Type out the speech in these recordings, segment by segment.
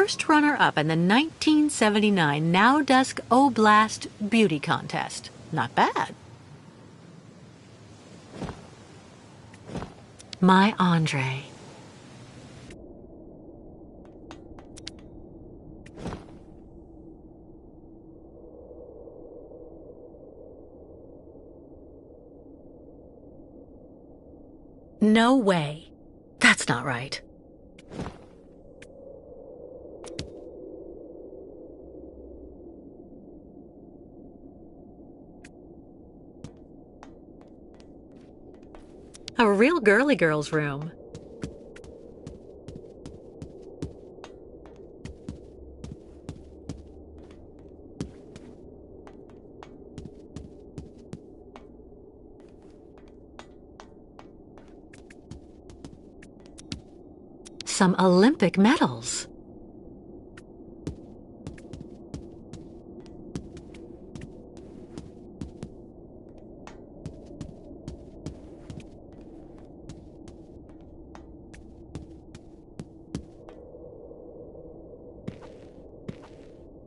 first runner-up in the 1979 Now Dusk Oblast Beauty Contest. Not bad. My Andre. No way. That's not right. A real girly girl's room. Some Olympic medals.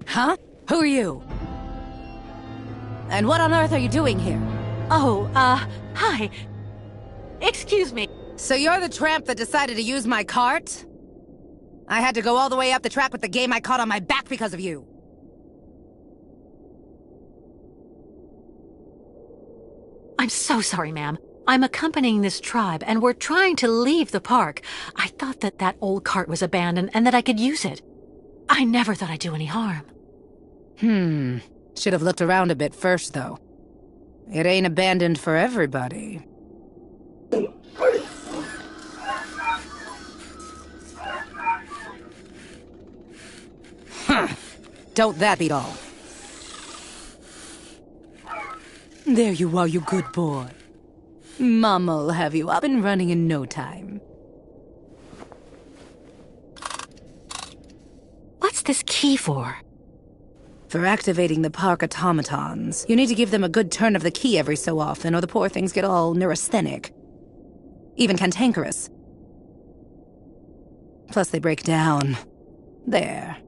Huh? Who are you? And what on earth are you doing here? Oh, hi. Excuse me. So you're the tramp that decided to use my cart? I had to go all the way up the track with the game I caught on my back because of you. I'm so sorry, ma'am. I'm accompanying this tribe, and we're trying to leave the park. I thought that old cart was abandoned and that I could use it. I never thought I'd do any harm. Should have looked around a bit first, though. It ain't abandoned for everybody. Don't that beat all? There you are, you good boy. Mama'll have you up and running in no time. What's this key for? For activating the park automatons. You need to give them a good turn of the key every so often, or the poor things get all neurasthenic. Even cantankerous. Plus they break down. There.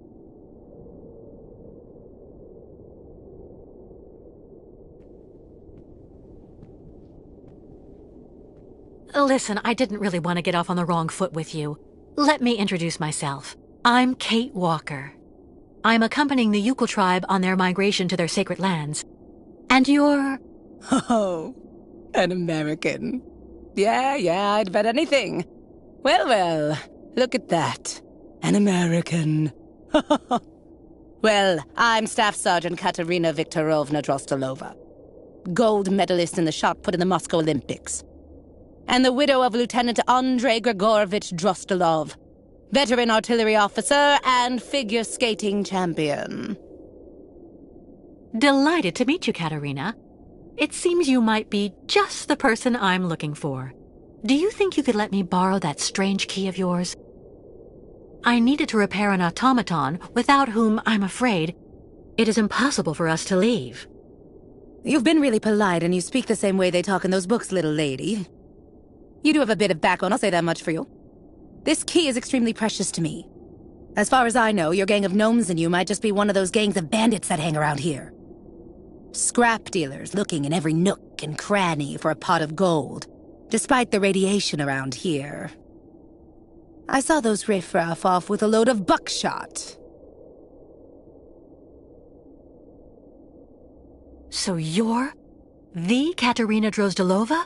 Listen, I didn't really want to get off on the wrong foot with you. Let me introduce myself. I'm Kate Walker. I'm accompanying the Yukon tribe on their migration to their sacred lands. And you're... Oh, an American. Yeah, I'd bet anything. Well, look at that. An American. Well, I'm Staff Sergeant Katerina Viktorovna Drostolova. Gold medalist in the shot put in the Moscow Olympics. And the widow of Lieutenant Andrei Grigorovich Drostolov, veteran artillery officer and figure skating champion. Delighted to meet you, Katerina. It seems you might be just the person I'm looking for. Do you think you could let me borrow that strange key of yours? I needed to repair an automaton, without whom, I'm afraid, it is impossible for us to leave. You've been really polite, and you speak the same way they talk in those books, little lady. You do have a bit of backbone, I'll say that much for you. This key is extremely precious to me. As far as I know, your gang of gnomes and you might just be one of those gangs of bandits that hang around here. Scrap dealers looking in every nook and cranny for a pot of gold, despite the radiation around here. I saw those riffraff off with a load of buckshot. So you're the Katerina Drozdolova?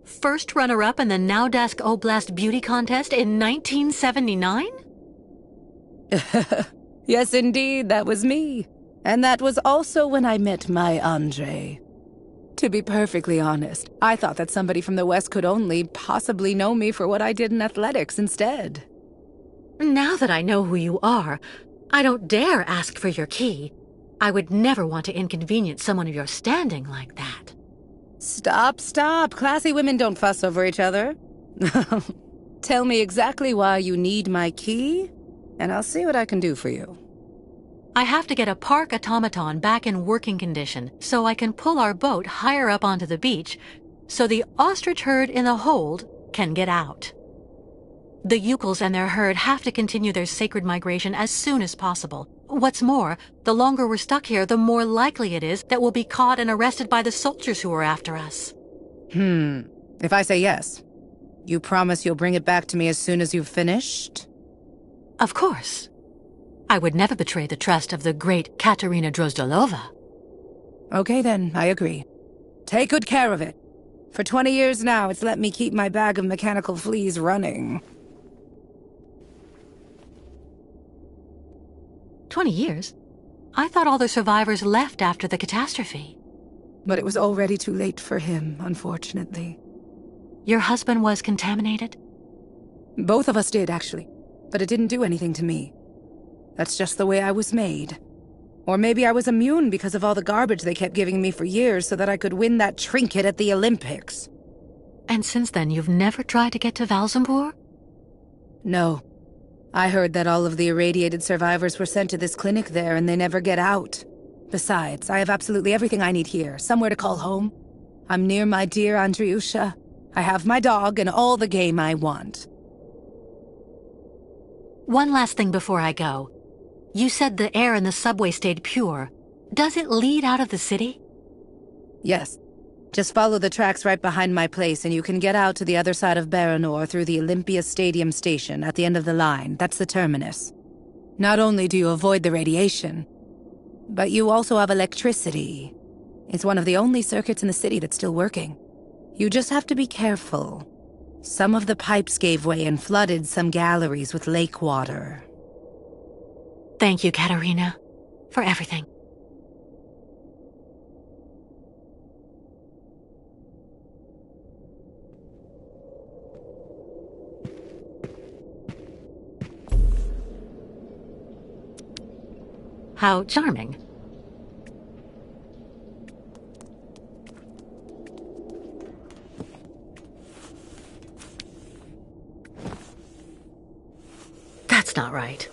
First runner-up in the Now Dusk Oblast Beauty Contest in 1979? Yes, indeed, that was me. And that was also when I met my Andre. To be perfectly honest, I thought that somebody from the West could only possibly know me for what I did in athletics instead. Now that I know who you are, I don't dare ask for your key. I would never want to inconvenience someone of your standing like that. Stop. Classy women don't fuss over each other. Tell me exactly why you need my key, and I'll see what I can do for you. I have to get a park automaton back in working condition so I can pull our boat higher up onto the beach so the ostrich herd in the hold can get out. The Yukels and their herd have to continue their sacred migration as soon as possible. What's more, the longer we're stuck here, the more likely it is that we'll be caught and arrested by the soldiers who are after us. If I say yes, you promise you'll bring it back to me as soon as you've finished? Of course. I would never betray the trust of the great Katerina Drozdalova. Okay then, I agree. Take good care of it. For 20 years now, it's let me keep my bag of mechanical fleas running. 20 years? I thought all the survivors left after the catastrophe. But it was already too late for him, unfortunately. Your husband was contaminated? Both of us did, actually. But it didn't do anything to me. That's just the way I was made. Or maybe I was immune because of all the garbage they kept giving me for years so that I could win that trinket at the Olympics. And since then, you've never tried to get to Valzambur? No. I heard that all of the irradiated survivors were sent to this clinic there and they never get out. Besides, I have absolutely everything I need here. Somewhere to call home. I'm near my dear Andriusha. I have my dog and all the game I want. One last thing before I go. You said the air in the subway stayed pure. Does it lead out of the city? Yes. Just follow the tracks right behind my place and you can get out to the other side of Baranor through the Olympia Stadium station at the end of the line. That's the terminus. Not only do you avoid the radiation, but you also have electricity. It's one of the only circuits in the city that's still working. You just have to be careful. Some of the pipes gave way and flooded some galleries with lake water. Thank you, Katerina, for everything. How charming. That's not right.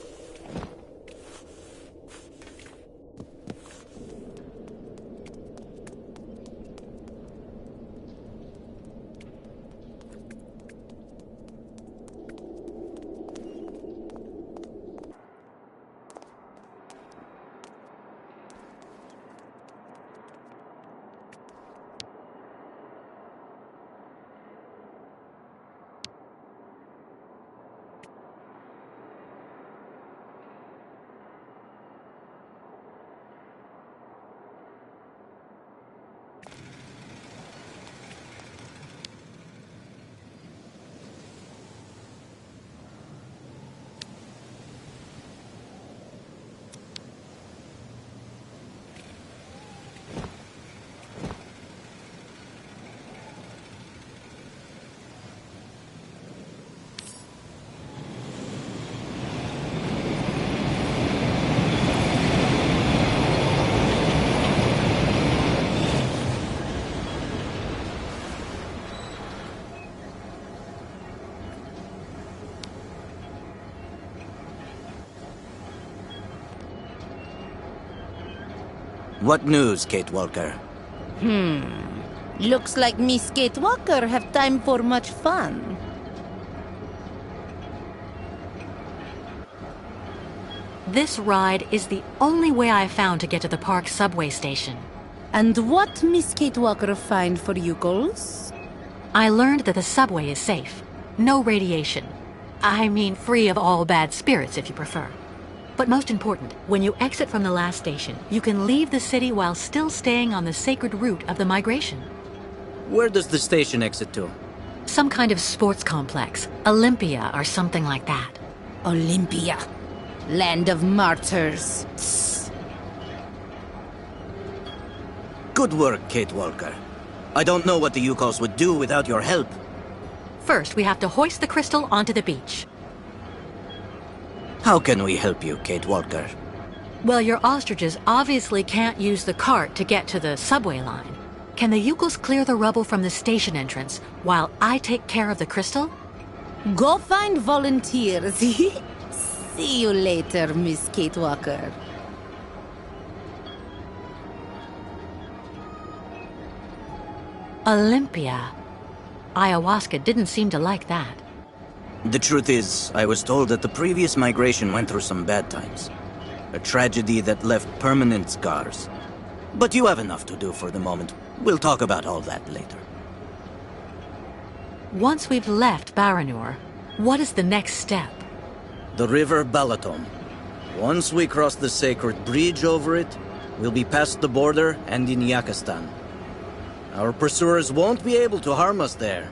What news, Kate Walker? Looks like Miss Kate Walker have time for much fun. This ride is the only way I found to get to the park subway station. And what Miss Kate Walker find for you girls? I learned that the subway is safe. No radiation. I mean, free of all bad spirits, if you prefer. But most important, when you exit from the last station, you can leave the city while still staying on the sacred route of the migration. Where does the station exit to? Some kind of sports complex, Olympia or something like that. Olympia. Land of martyrs. Tss. Good work, Kate Walker. I don't know what the Yukos would do without your help. First, we have to hoist the crystal onto the beach. How can we help you, Kate Walker? Well, your ostriches obviously can't use the cart to get to the subway line. Can the Yukos clear the rubble from the station entrance while I take care of the crystal? Go find volunteers. See you later, Miss Kate Walker. Olympia. Ayahuasca didn't seem to like that. The truth is, I was told that the previous migration went through some bad times. A tragedy that left permanent scars. But you have enough to do for the moment. We'll talk about all that later. Once we've left Baranur, what is the next step? The river Balaton. Once we cross the sacred bridge over it, we'll be past the border and in Yakistan. Our pursuers won't be able to harm us there.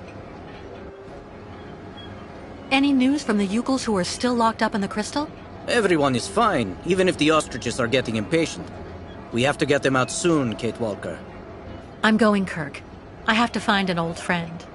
Any news from the Yukels who are still locked up in the crystal? Everyone is fine, even if the ostriches are getting impatient. We have to get them out soon, Kate Walker. I'm going, Kirk. I have to find an old friend.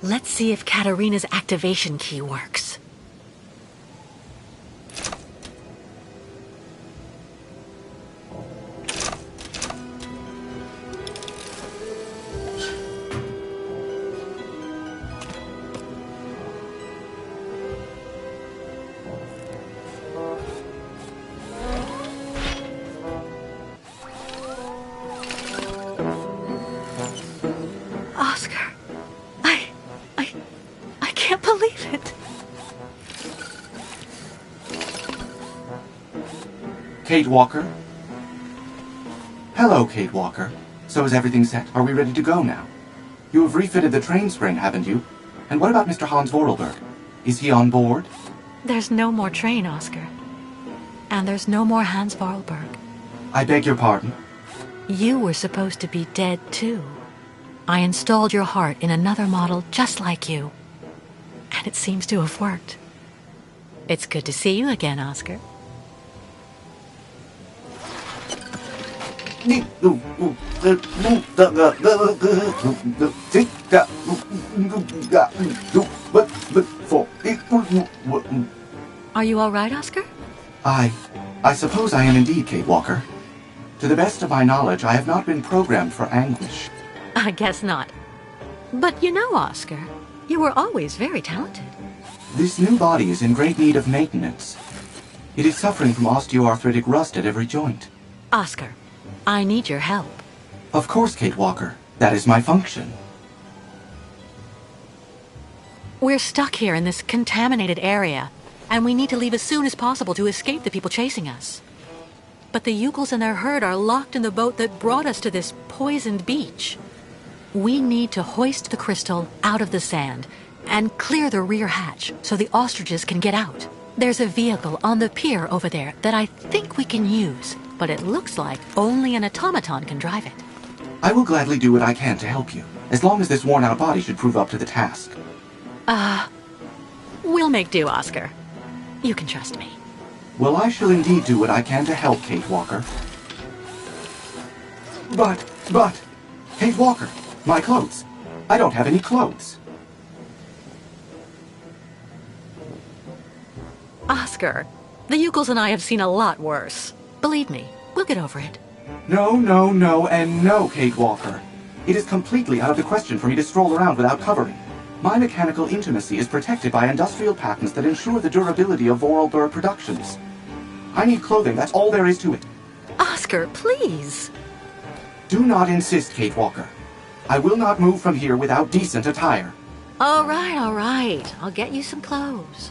Let's see if Katarina's activation key works. Oscar, I can't believe it. Kate Walker? Hello, Kate Walker. So is everything set? Are we ready to go now? You have refitted the train spring, haven't you? And what about Mr. Hans Vorarlberg? Is he on board? There's no more train, Oscar. And there's no more Hans Vorarlberg. I beg your pardon? You were supposed to be dead, too. I installed your heart in another model just like you. And it seems to have worked. It's good to see you again, Oscar. Are you all right, Oscar? I suppose I am indeed, Kate Walker. To the best of my knowledge, I have not been programmed for anguish. I guess not. But you know, Oscar, you were always very talented. This new body is in great need of maintenance. It is suffering from osteoarthritic rust at every joint. Oscar, I need your help. Of course, Kate Walker. That is my function. We're stuck here in this contaminated area, and we need to leave as soon as possible to escape the people chasing us. But the Yukels and their herd are locked in the boat that brought us to this poisoned beach. We need to hoist the crystal out of the sand and clear the rear hatch so the ostriches can get out. There's a vehicle on the pier over there that I think we can use, but it looks like only an automaton can drive it. I will gladly do what I can to help you, as long as this worn-out body should prove up to the task. We'll make do, Oscar. You can trust me. Well, I shall indeed do what I can to help, Kate Walker. But, Kate Walker, my clothes. I don't have any clothes. Oscar. The Yukels and I have seen a lot worse. Believe me, we'll get over it. No, no, no, and no, Kate Walker. It is completely out of the question for me to stroll around without covering. My mechanical intimacy is protected by industrial patents that ensure the durability of Vorarlberg productions. I need clothing, that's all there is to it. Oscar, please. Do not insist, Kate Walker. I will not move from here without decent attire. All right. I'll get you some clothes.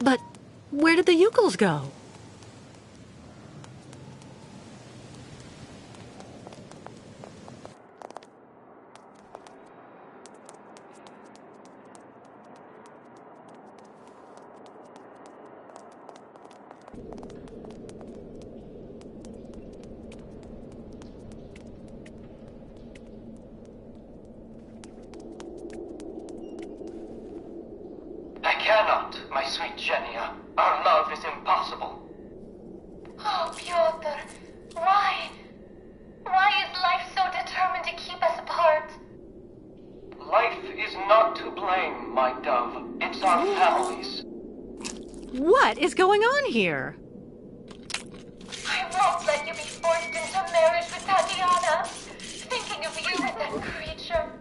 But where did the Yukels go? I cannot, my sweet Genia. Our love is impossible. Oh, Pyotr, why? Why is life so determined to keep us apart? Life is not to blame, my dove. It's our families. What is going on here? I won't let you be forced into marriage with Tatiana. Thinking of you and that creature.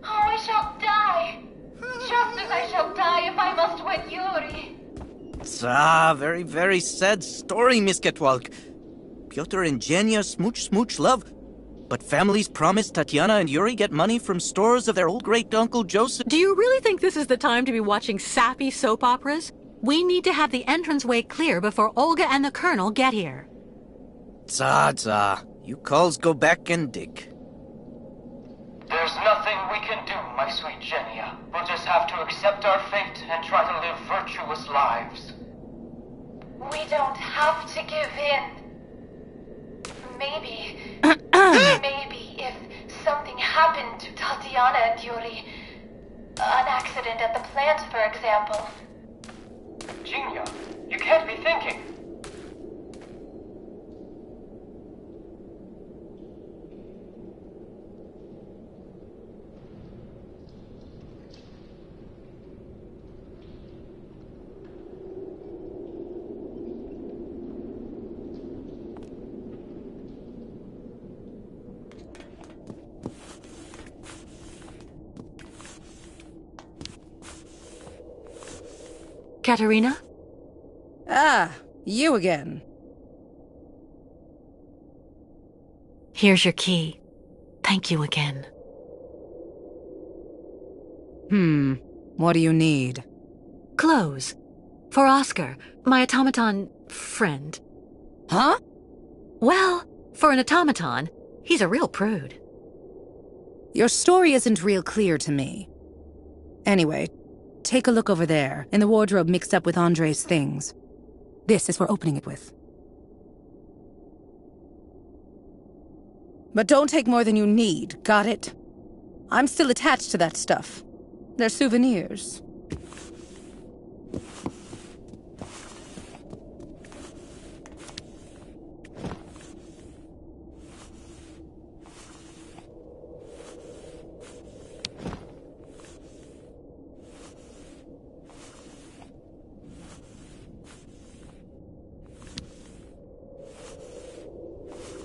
Oh, I shall die. Just as I shall die if I must wed Yuri. Very, very sad story, Miss Ketwalk. Pyotr and Genya smooch love. But families promise Tatiana and Yuri get money from stores of their old great-uncle Joseph. Do you really think this is the time to be watching sappy soap operas? We need to have the entranceway clear before Olga and the Colonel get here. You calls go back and dig. There's nothing we can do, my sweet Genia. We'll just have to accept our fate and try to live virtuous lives. We don't have to give in. Maybe if something happened to Tatiana and Yuri, an accident at the plant, for example. Genia, you can't be thinking. Katerina? Ah, you again. Here's your key. Thank you again. What do you need? Clothes. For Oscar, my automaton friend. Huh? Well, for an automaton, he's a real prude. Your story isn't real clear to me. Anyway, take a look over there, in the wardrobe mixed up with Andre's things. This is for opening it with. But don't take more than you need, got it? I'm still attached to that stuff. They're souvenirs.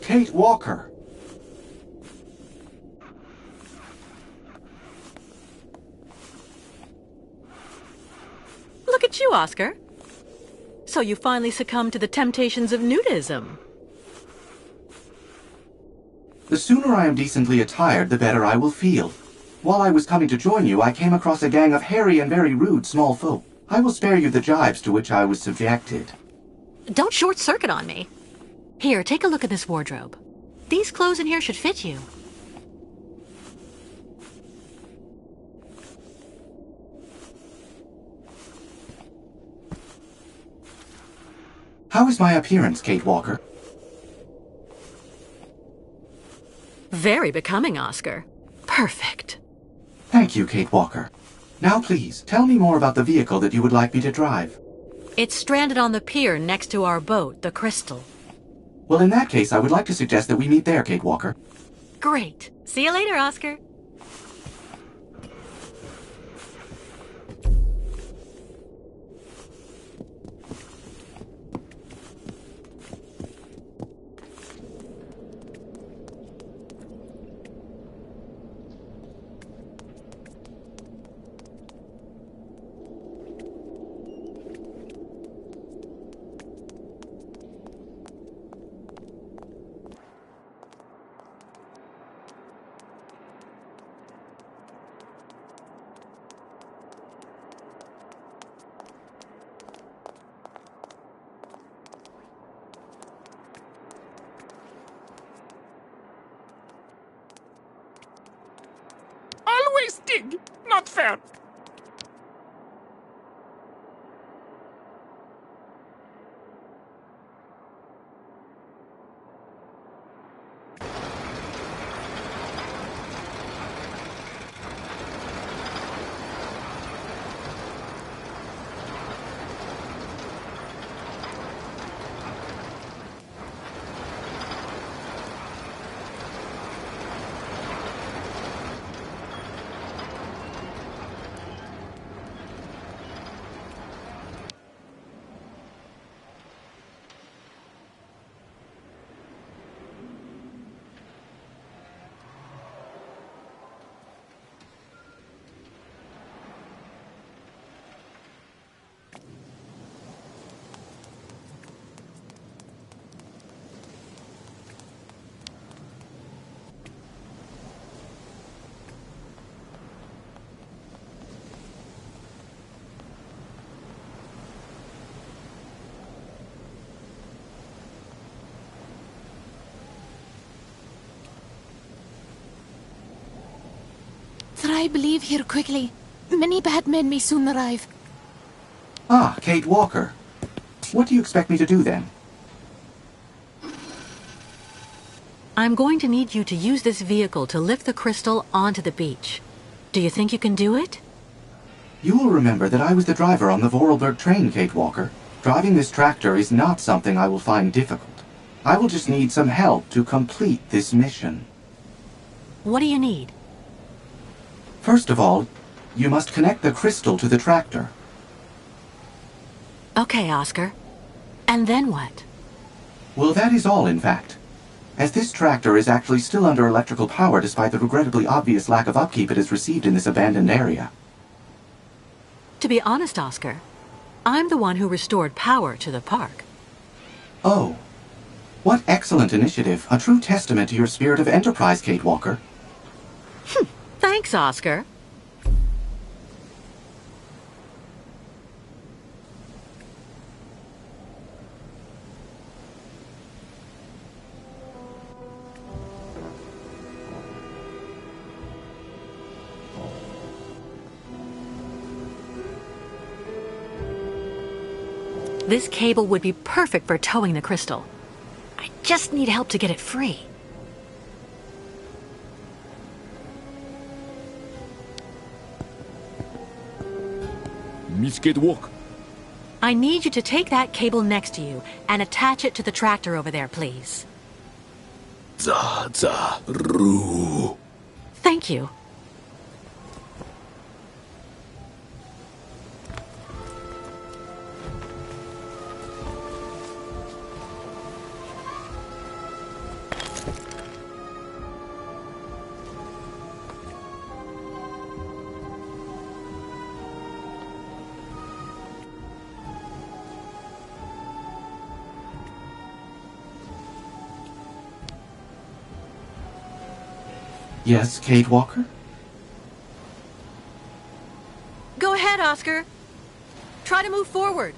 Kate Walker! Look at you, Oscar. So you finally succumbed to the temptations of nudism. The sooner I am decently attired, the better I will feel. While I was coming to join you, I came across a gang of hairy and very rude small folk. I will spare you the jibes to which I was subjected. Don't short-circuit on me. Here, take a look at this wardrobe. These clothes in here should fit you. How is my appearance, Kate Walker? Very becoming, Oscar. Perfect. Thank you, Kate Walker. Now please, tell me more about the vehicle that you would like me to drive. It's stranded on the pier next to our boat, the Crystal. Well, in that case, I would like to suggest that we meet there, Kate Walker. Great. See you later, Oscar. Always dig. Not fair. scribe leave here quickly. Many bad men may soon arrive. Ah, Kate Walker. What do you expect me to do then? I'm going to need you to use this vehicle to lift the crystal onto the beach. Do you think you can do it? You will remember that I was the driver on the Vorarlberg train, Kate Walker. Driving this tractor is not something I will find difficult. I will just need some help to complete this mission. What do you need? First of all, you must connect the crystal to the tractor. Okay, Oscar. And then what? Well, that is all, in fact. As this tractor is actually still under electrical power despite the regrettably obvious lack of upkeep it has received in this abandoned area. To be honest, Oscar, I'm the one who restored power to the park. Oh. What excellent initiative. A true testament to your spirit of enterprise, Kate Walker. Thanks, Oscar. This cable would be perfect for towing the crystal. I just need help to get it free. Miss Kate Walker. I need you to take that cable next to you and attach it to the tractor over there, please. Ru. Thank you. Yes, Kate Walker? Go ahead, Oscar. Try to move forward.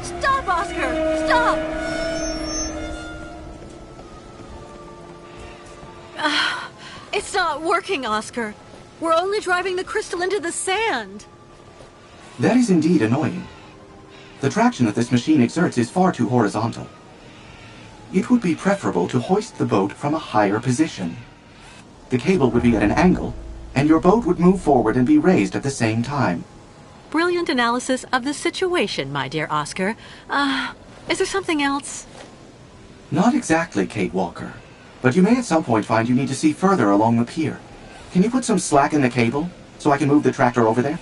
Stop, Oscar! Stop! It's not working, Oscar. We're only driving the crystal into the sand. That is indeed annoying. The traction that this machine exerts is far too horizontal. It would be preferable to hoist the boat from a higher position. The cable would be at an angle, and your boat would move forward and be raised at the same time. Brilliant analysis of the situation, my dear Oscar. Is there something else? Not exactly, Kate Walker. But you may at some point find you need to see further along the pier. Can you put some slack in the cable, so I can move the tractor over there?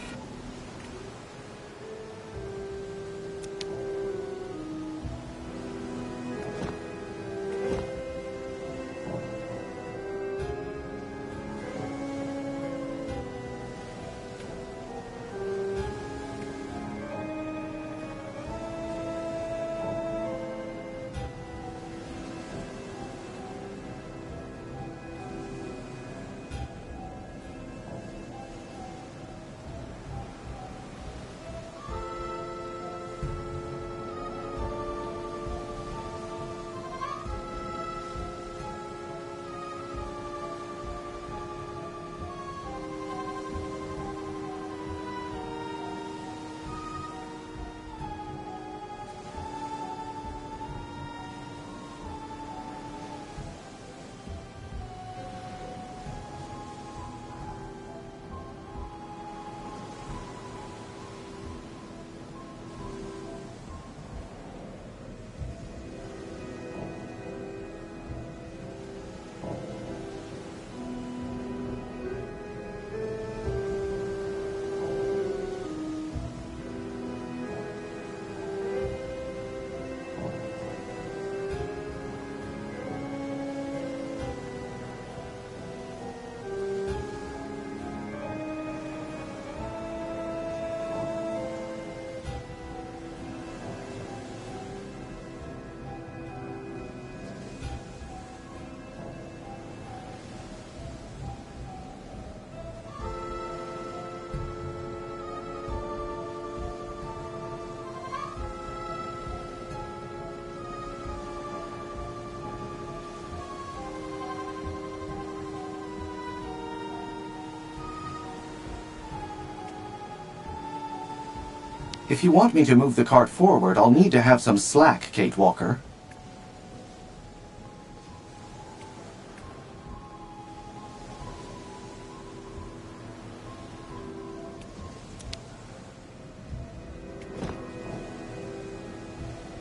If you want me to move the cart forward, I'll need to have some slack, Kate Walker.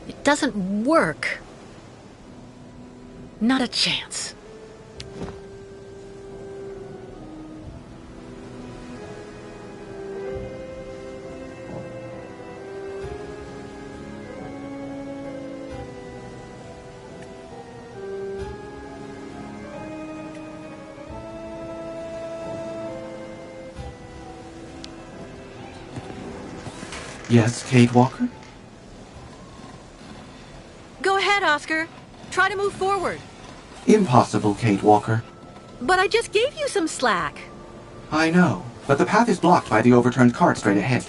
It doesn't work. Not a chance. Yes, Kate Walker? Go ahead, Oscar. Try to move forward. Impossible, Kate Walker. But I just gave you some slack. I know, but the path is blocked by the overturned cart straight ahead.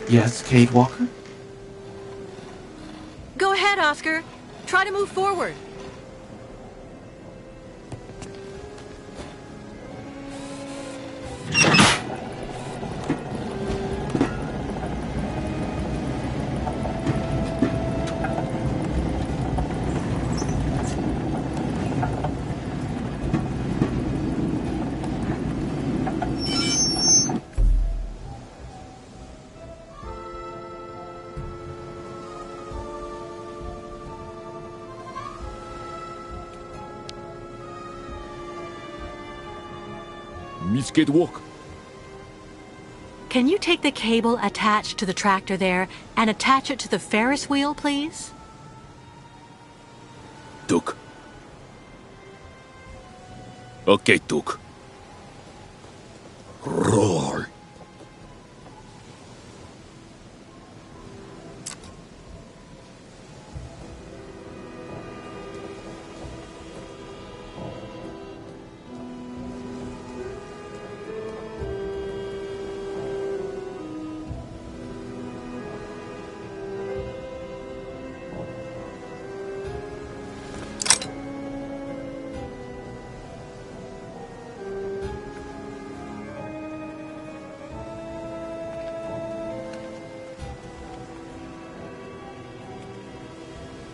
Yes, Kate Walker? Go ahead, Oscar. Try to move forward. Misket walk. Can you take the cable attached to the tractor there and attach it to the Ferris wheel, please? Tuk. Okay, Tuk. Roll.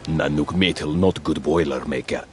Nanook metal, not good boiler maker.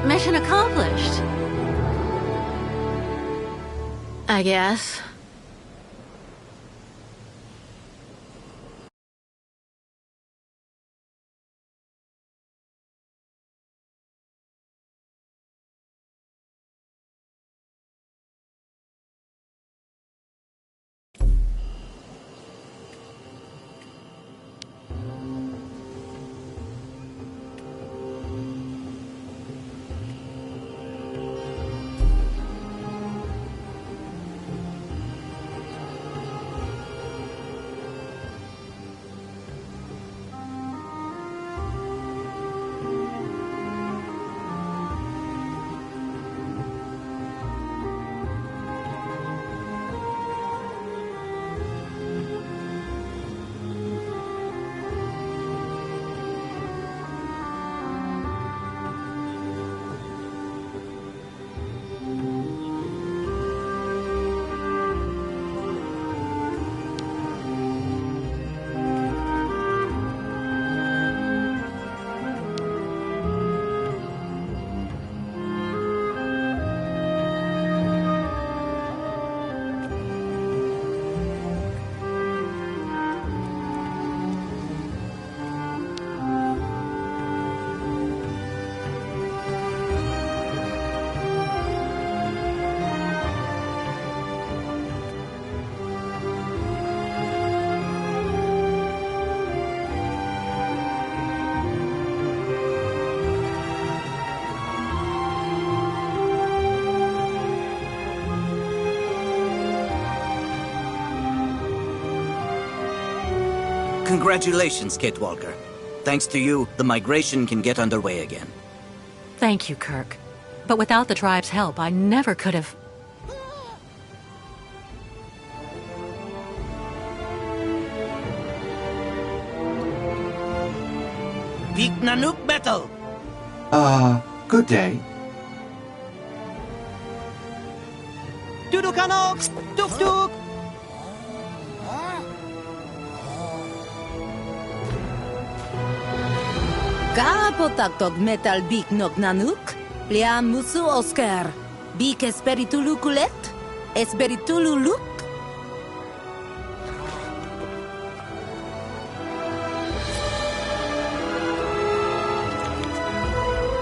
Mission accomplished. I guess. Congratulations, Kate Walker. Thanks to you, the migration can get underway again. Thank you, Kirk. But without the tribe's help, I never could have... Big Nanook battle! Good day. Dudukanok! Tuk tuk! Kapotaktok metal big nok nanuk. Lian musu Oscar. Big esperitulu kulet. Esperitulu luk.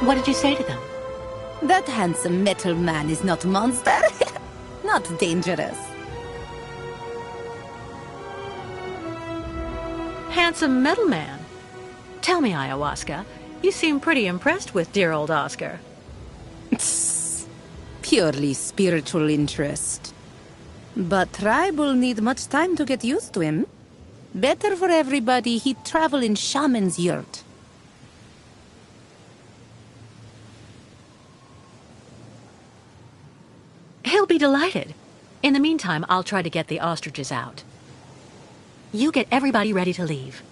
What did you say to them? That handsome metal man is not a monster. Not dangerous. Handsome metal man? Tell me, Ayahuasca, you seem pretty impressed with dear old Oscar. Purely spiritual interest. But tribe will need much time to get used to him. Better for everybody he'd travel in shaman's yurt. He'll be delighted. In the meantime, I'll try to get the ostriches out. You get everybody ready to leave.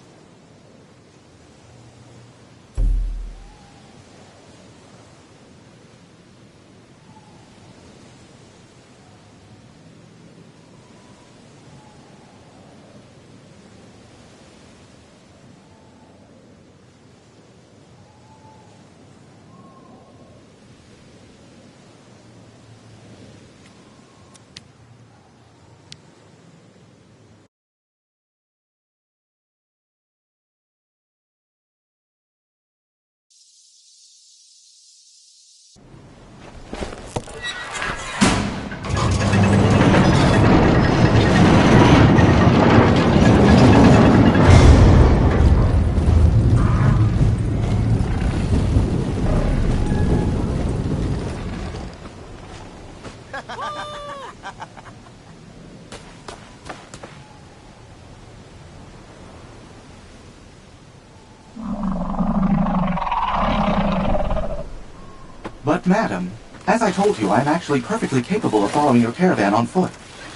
But, madam, as I told you, I'm actually perfectly capable of following your caravan on foot.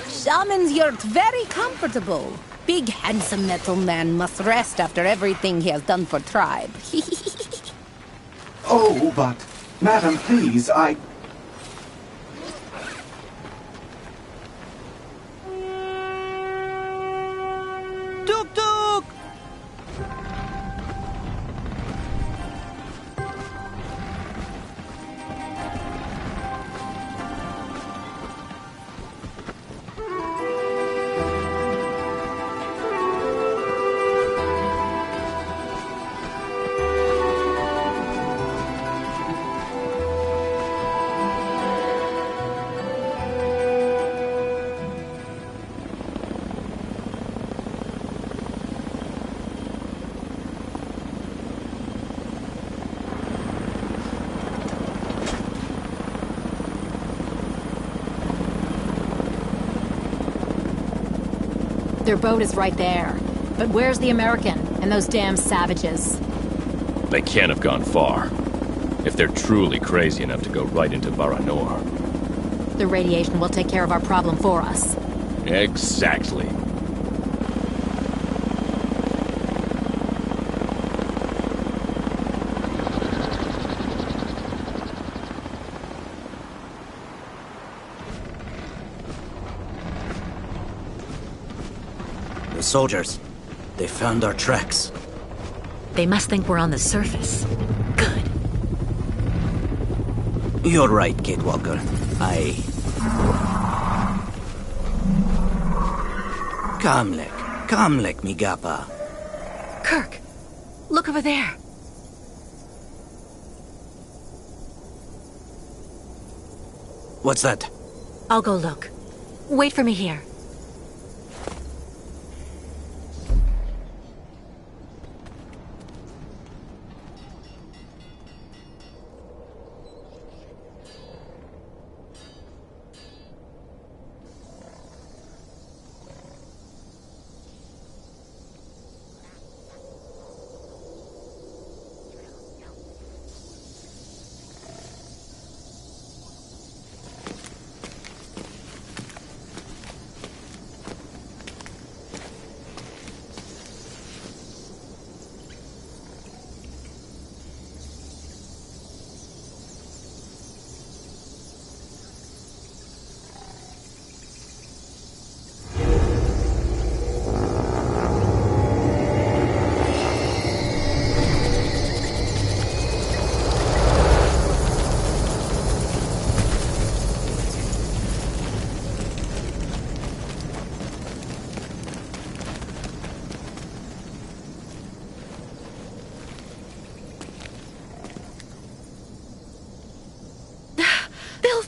Shaman's yurt very comfortable. Big handsome metal man must rest after everything he has done for tribe. Oh, but, madam, please, I... Tuk tuk! Their boat is right there. But where's the American and those damn savages? They can't have gone far. If they're truly crazy enough to go right into Varanor. The radiation will take care of our problem for us. Exactly. The soldiers. They found our tracks. They must think we're on the surface. Good. You're right, Kate Walker. Kamlek, Migapa. Kirk, look over there. What's that? I'll go look. Wait for me here.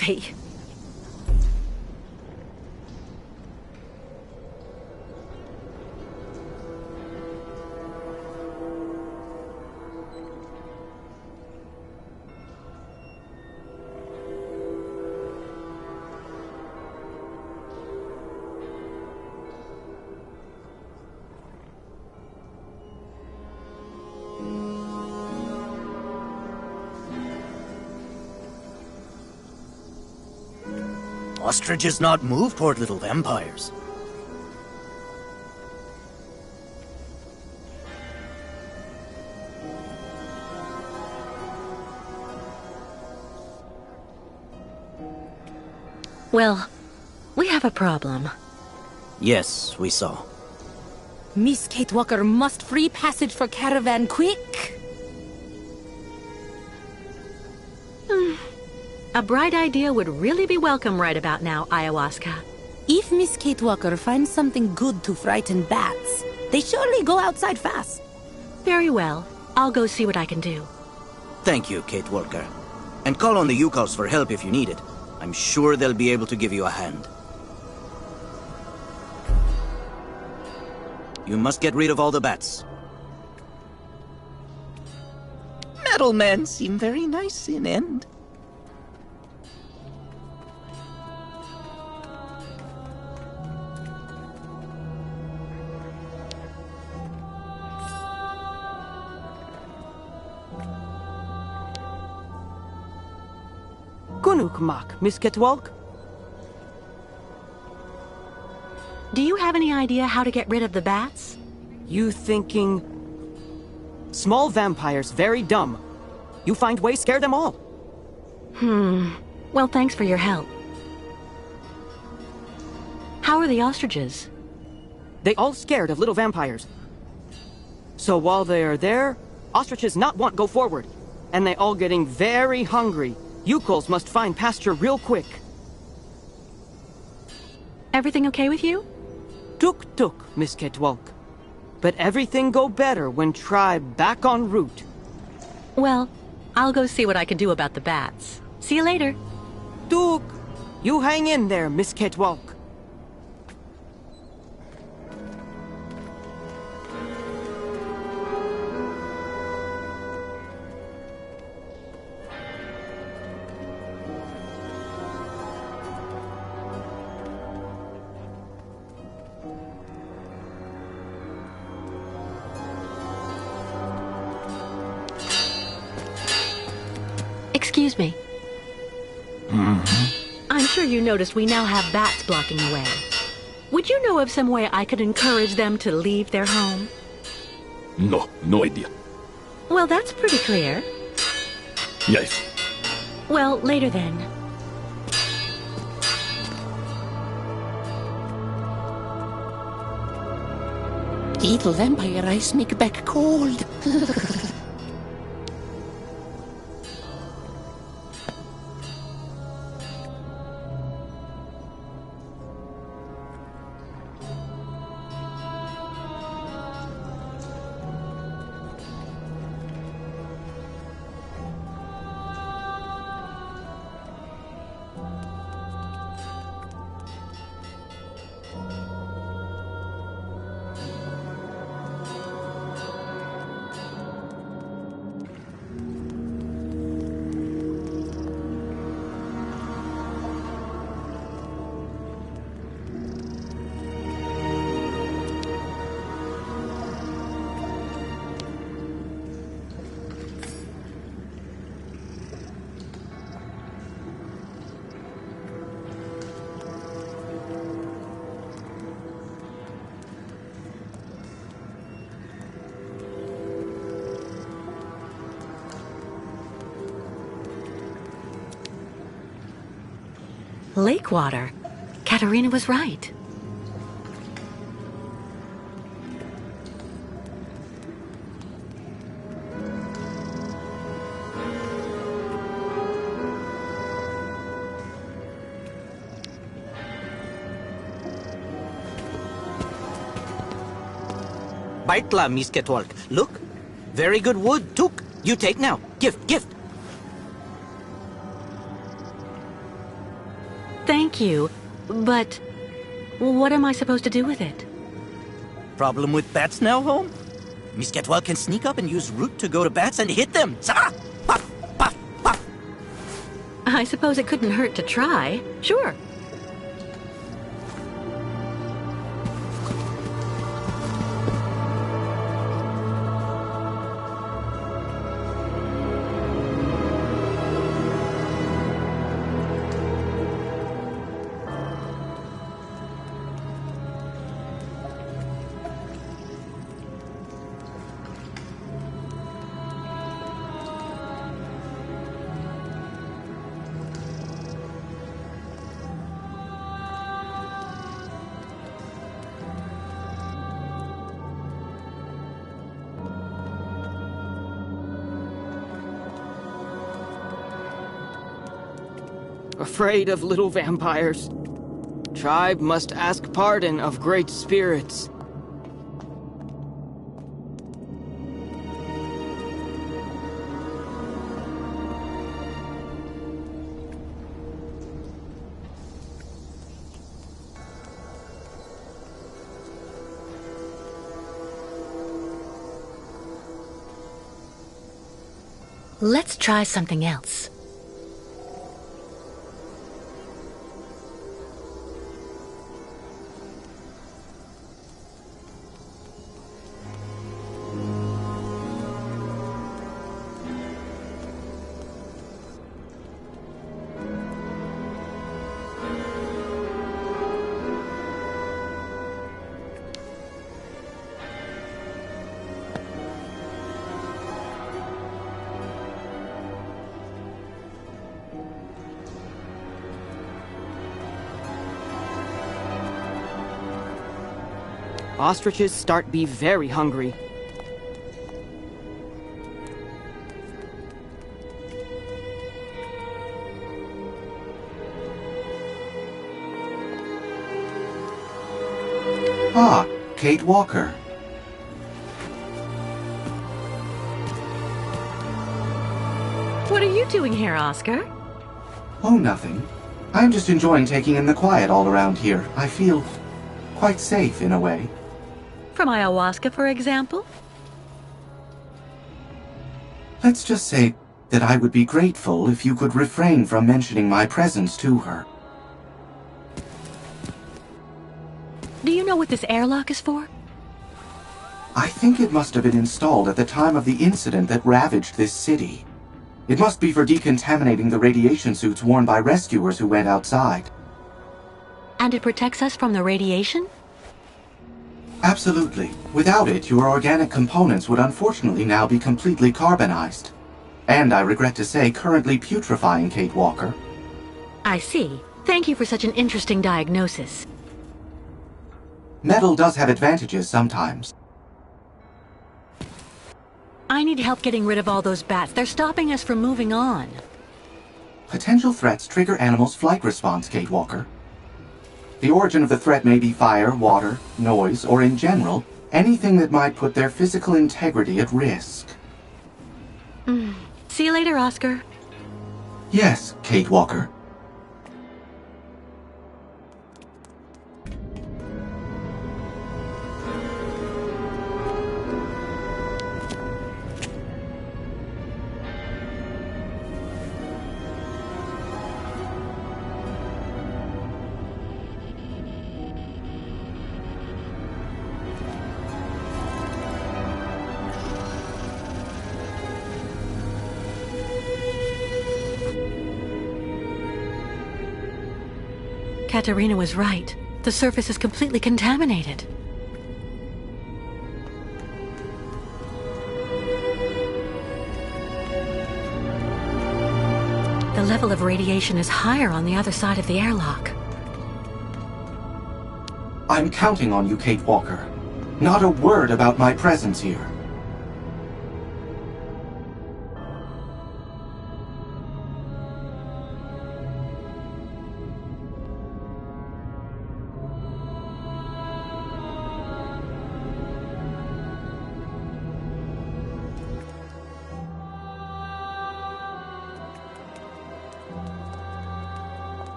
filthy. Ostriches not move toward little vampires. Well, we have a problem. Yes, we saw. Miss Kate Walker must free passage for caravan quick. A bright idea would really be welcome right about now, Ayahuasca. If Miss Kate Walker finds something good to frighten bats, they surely go outside fast. Very well. I'll go see what I can do. Thank you, Kate Walker. And call on the Yukos for help if you need it. I'm sure they'll be able to give you a hand. You must get rid of all the bats. Metal men seem very nice in end. Gunukmak, Miss Ketwalk? Do you have any idea how to get rid of the bats? You thinking... Small vampires, very dumb. You find ways, scare them all. Well, thanks for your help. How are the ostriches? They all scared of little vampires. So while they are there, ostriches not want go forward. And they all getting very hungry. Yukos must find pasture real quick. Everything okay with you? Tuk-tuk, Miss Ketwalk. But everything go better when tribe back en route. Well, I'll go see what I can do about the bats. See you later. Tuk! You hang in there, Miss Ketwalk. Excuse me. I'm sure you noticed we now have bats blocking the way. Would you know of some way I could encourage them to leave their home? No idea. Well, that's pretty clear. Yes. Well, later then. Little vampire ice make back cold. Lake water. Katerina was right. Baitla, Miss Ketwalk. Look. Very good wood. Tuk. You take now. Gift. Thank you, but what am I supposed to do with it? Problem with bats now, home? Miss Getwell can sneak up and use root to go to bats and hit them. Zah! Puff, puff, puff. I suppose it couldn't hurt to try. Sure. Afraid of little vampires. Tribe must ask pardon of great spirits. Let's try something else. Ostriches start be very hungry. Ah, Kate Walker. What are you doing here, Oscar? Oh, nothing. I'm just enjoying taking in the quiet all around here. I feel quite safe in a way. From ayahuasca, for example? Let's just say that I would be grateful if you could refrain from mentioning my presence to her. Do you know what this airlock is for? I think it must have been installed at the time of the incident that ravaged this city. It must be for decontaminating the radiation suits worn by rescuers who went outside. And it protects us from the radiation? Absolutely. Without it, your organic components would unfortunately now be completely carbonized. And I regret to say, currently putrefying, Kate Walker. I see. Thank you for such an interesting diagnosis. Metal does have advantages sometimes. I need help getting rid of all those bats. They're stopping us from moving on. Potential threats trigger animals' flight response, Kate Walker. The origin of the threat may be fire, water, noise, or in general, anything that might put their physical integrity at risk. See you later, Oscar. Yes, Kate Walker. Katerina was right. The surface is completely contaminated. The level of radiation is higher on the other side of the airlock. I'm counting on you, Kate Walker. Not a word about my presence here.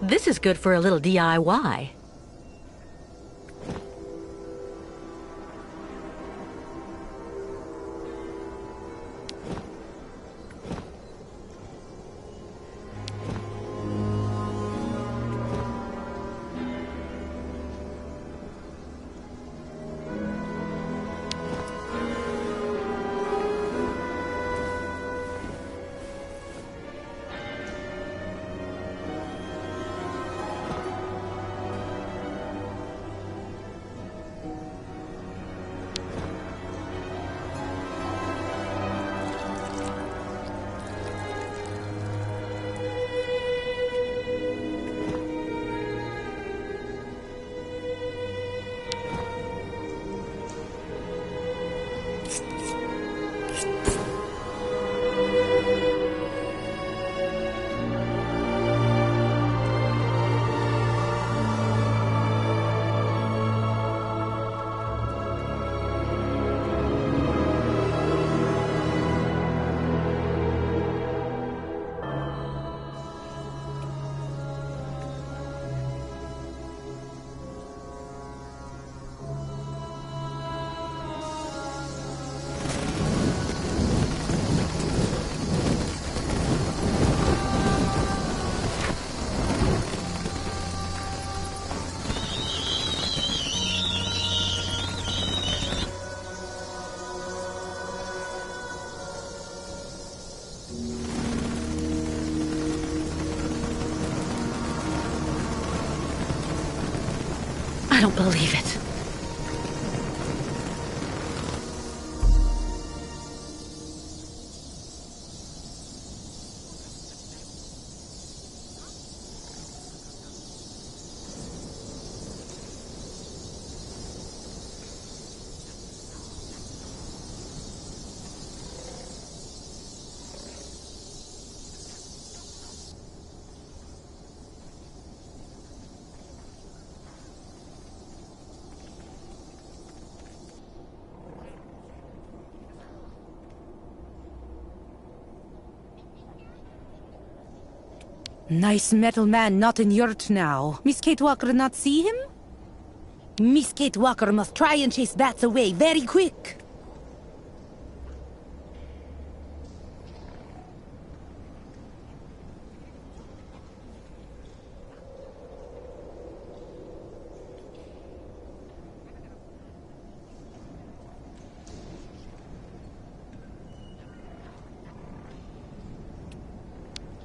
This is good for a little DIY. I don't believe it. Nice metal man not in yurt now. Miss Kate Walker not see him? Miss Kate Walker must try and chase bats away very quick.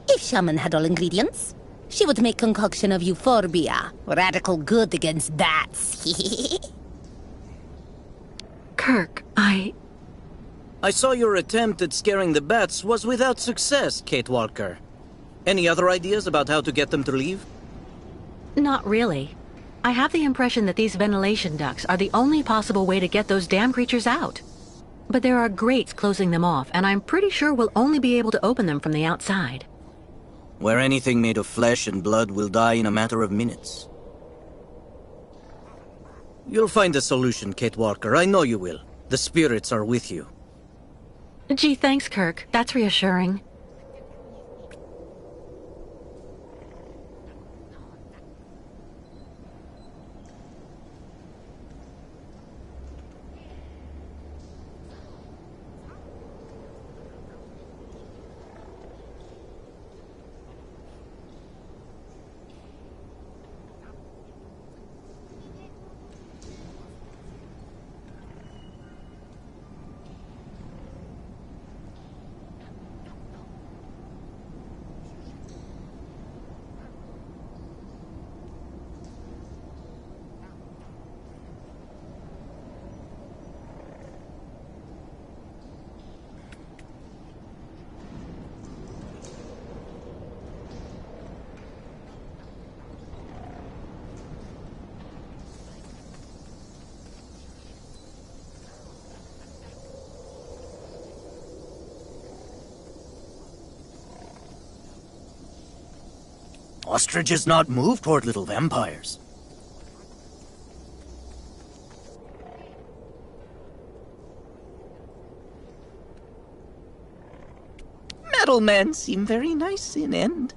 If Shaman had all ingredients, she would make concoction of euphorbia. Radical good against bats. Kirk, I saw your attempt at scaring the bats was without success, Kate Walker. Any other ideas about how to get them to leave? Not really. I have the impression that these ventilation ducts are the only possible way to get those damn creatures out. But there are grates closing them off, and I'm pretty sure we'll only be able to open them from the outside. Where anything made of flesh and blood will die in a matter of minutes. You'll find a solution, Kate Walker. I know you will. The spirits are with you. Gee, thanks, Kirk. That's reassuring. Ostriches not move toward little vampires. Metal men seem very nice in end.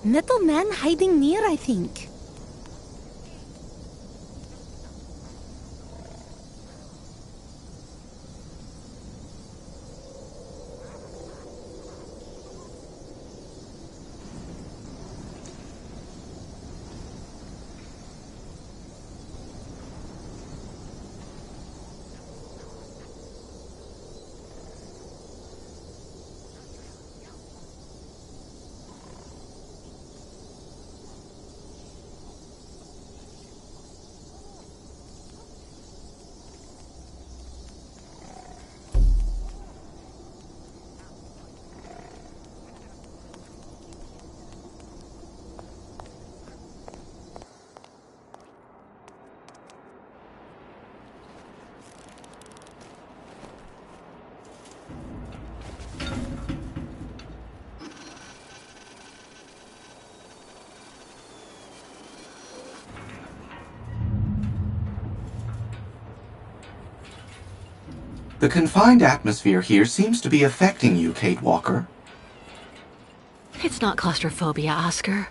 Metal man hiding near, I think. The confined atmosphere here seems to be affecting you, Kate Walker. It's not claustrophobia, Oscar.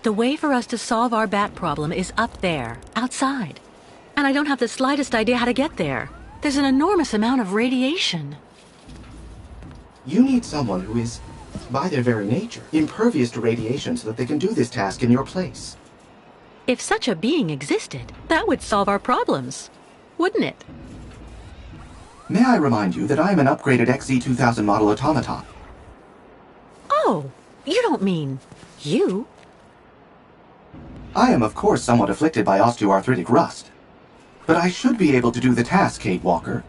The way for us to solve our bat problem is up there, outside. And I don't have the slightest idea how to get there. There's an enormous amount of radiation. You need someone who is, by their very nature, impervious to radiation so that they can do this task in your place. If such a being existed, that would solve our problems, wouldn't it? May I remind you that I am an upgraded XZ2000 model automaton? Oh, you don't mean you? I am, of course, somewhat afflicted by osteoarthritic rust. But I should be able to do the task, Kate Walker.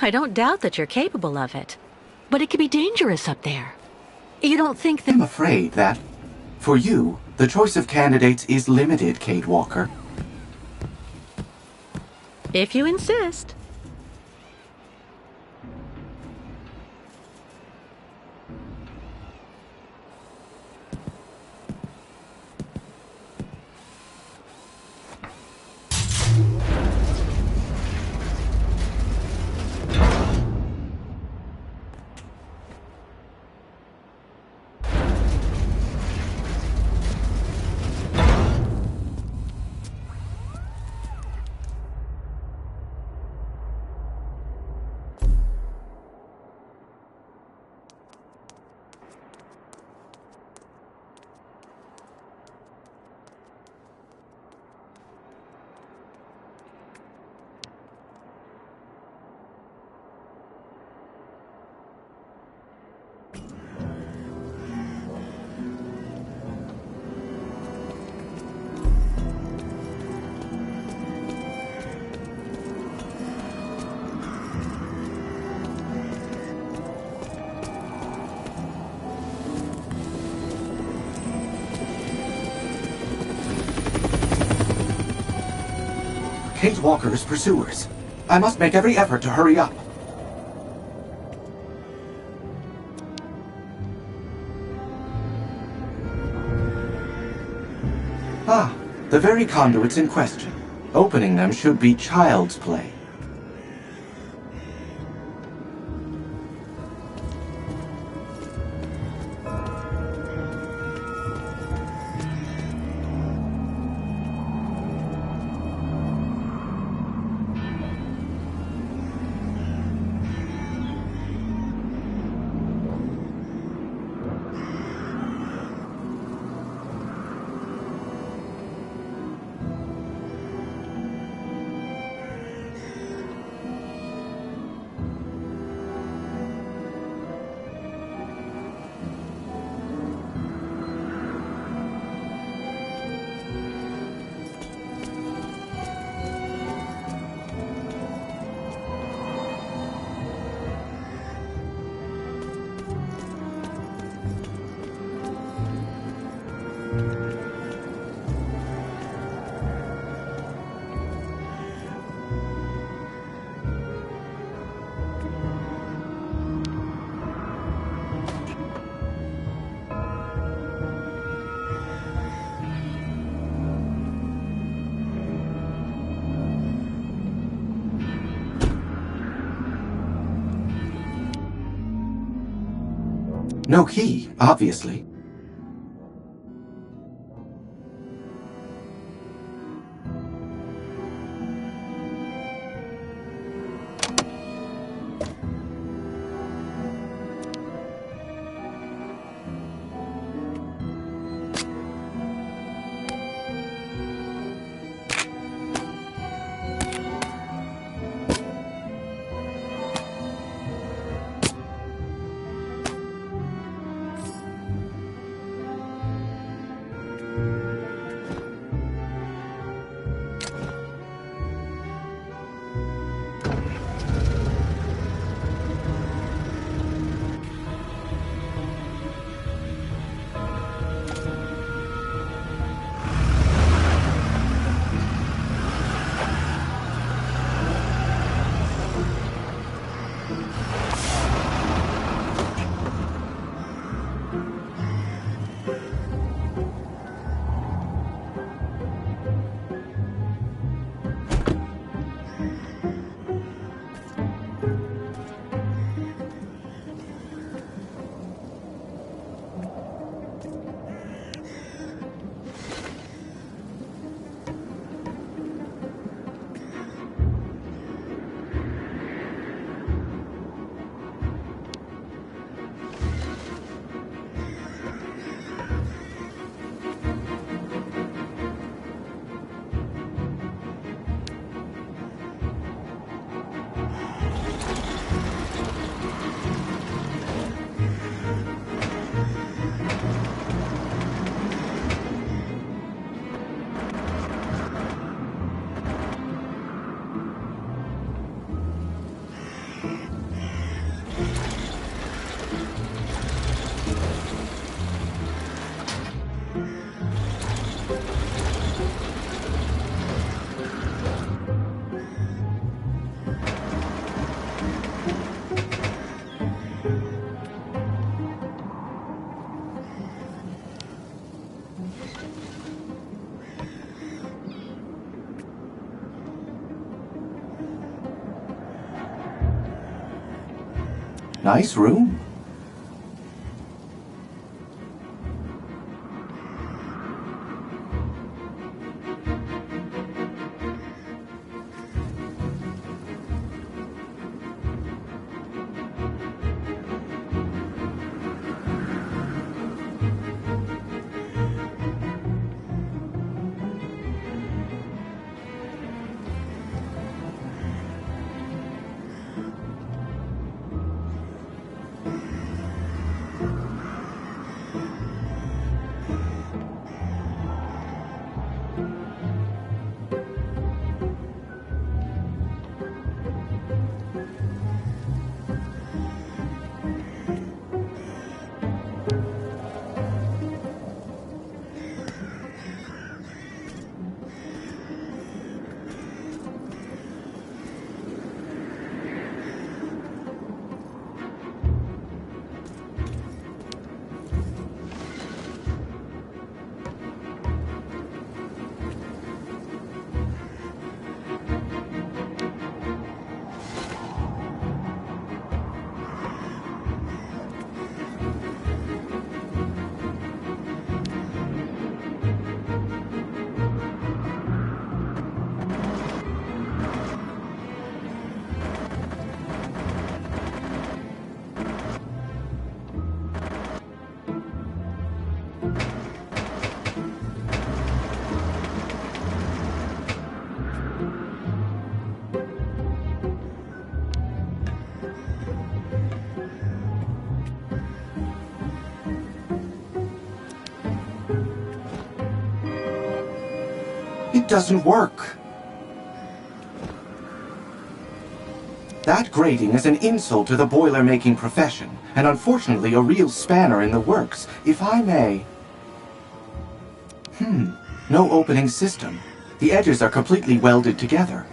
I don't doubt that you're capable of it. But it could be dangerous up there. You don't think that— I'm afraid that, for you, the choice of candidates is limited, Kate Walker. If you insist. Kate Walker's pursuers. I must make every effort to hurry up. Ah, the very conduits in question. Opening them should be child's play. No key, obviously. Nice room. It doesn't work. That grating is an insult to the boiler-making profession, and unfortunately a real spanner in the works, if I may. No opening system. The edges are completely welded together.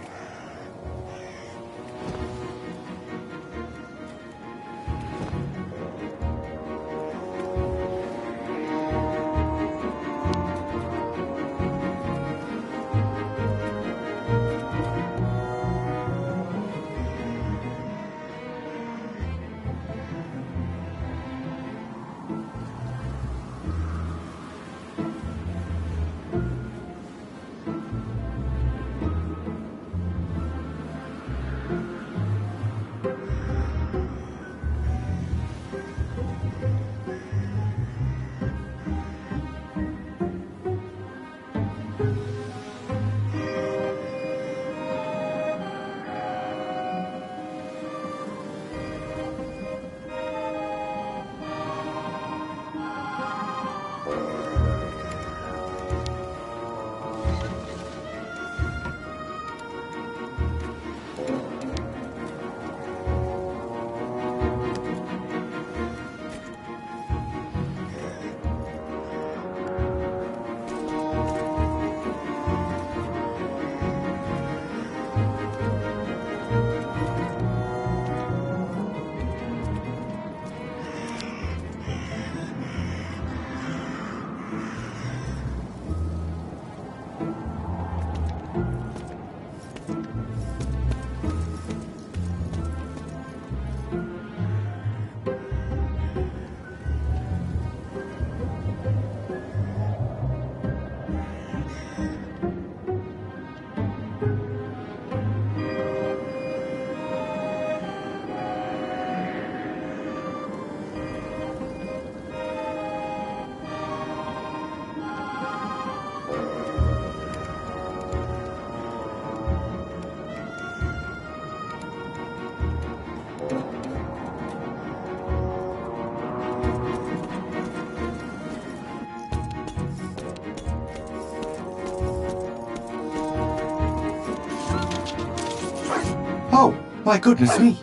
Oh, my goodness me.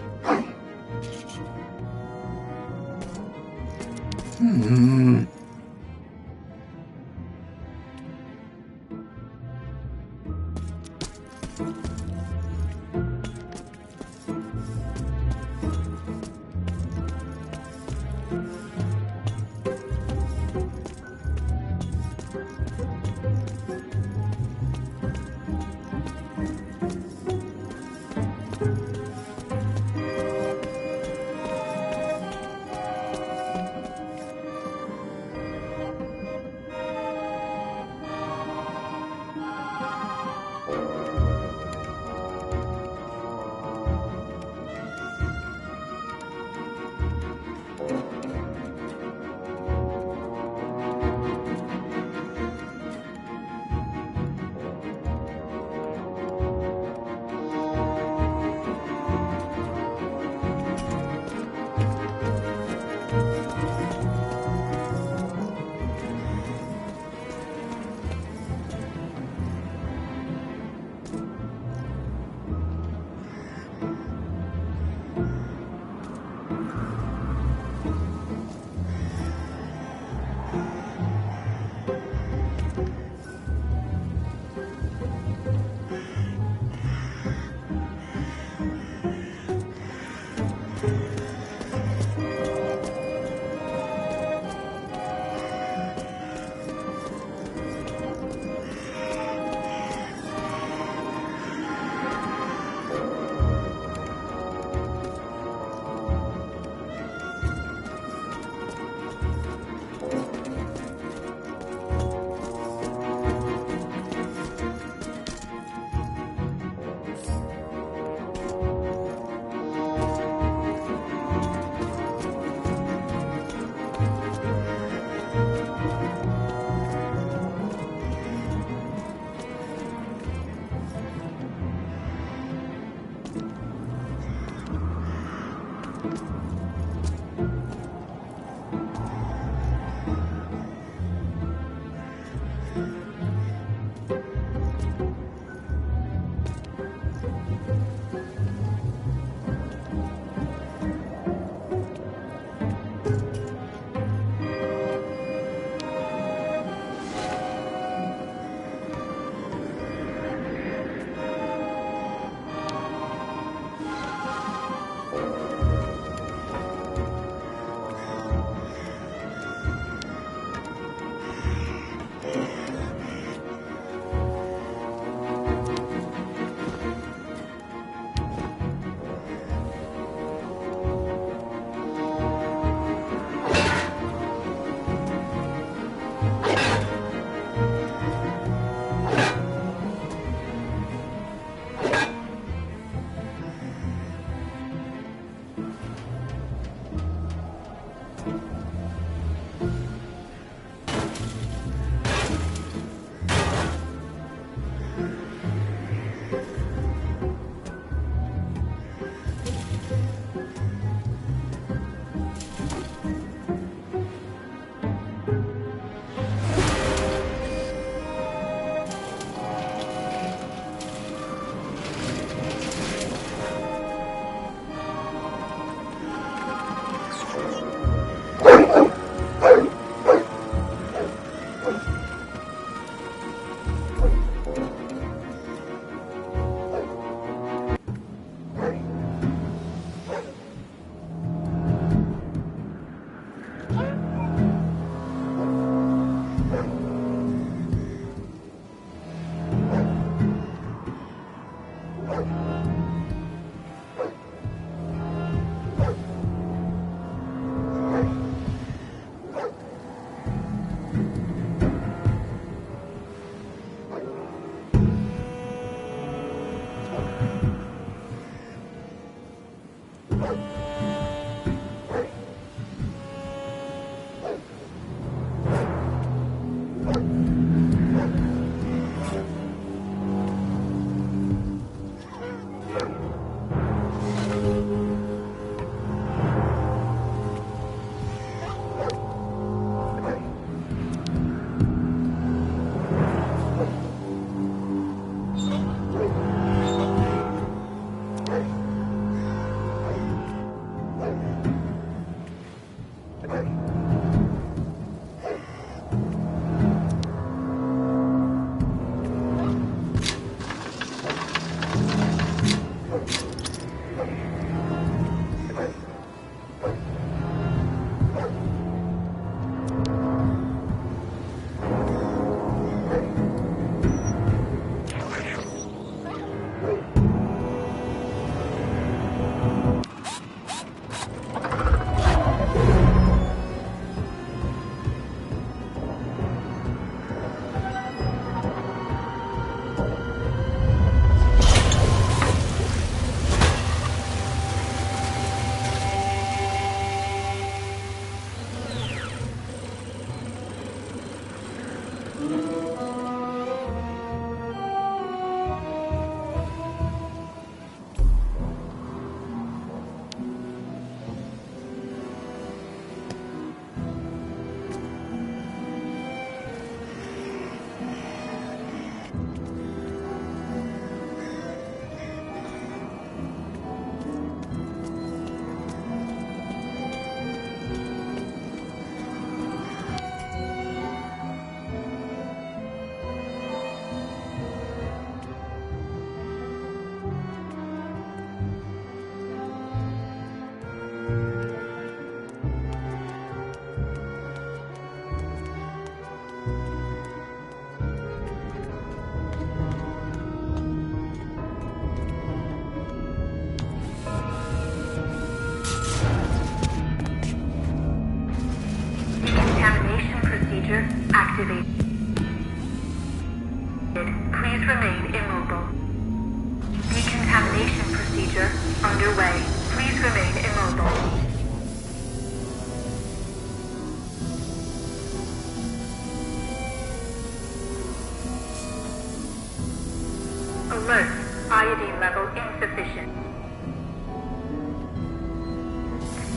Alert. Iodine level insufficient.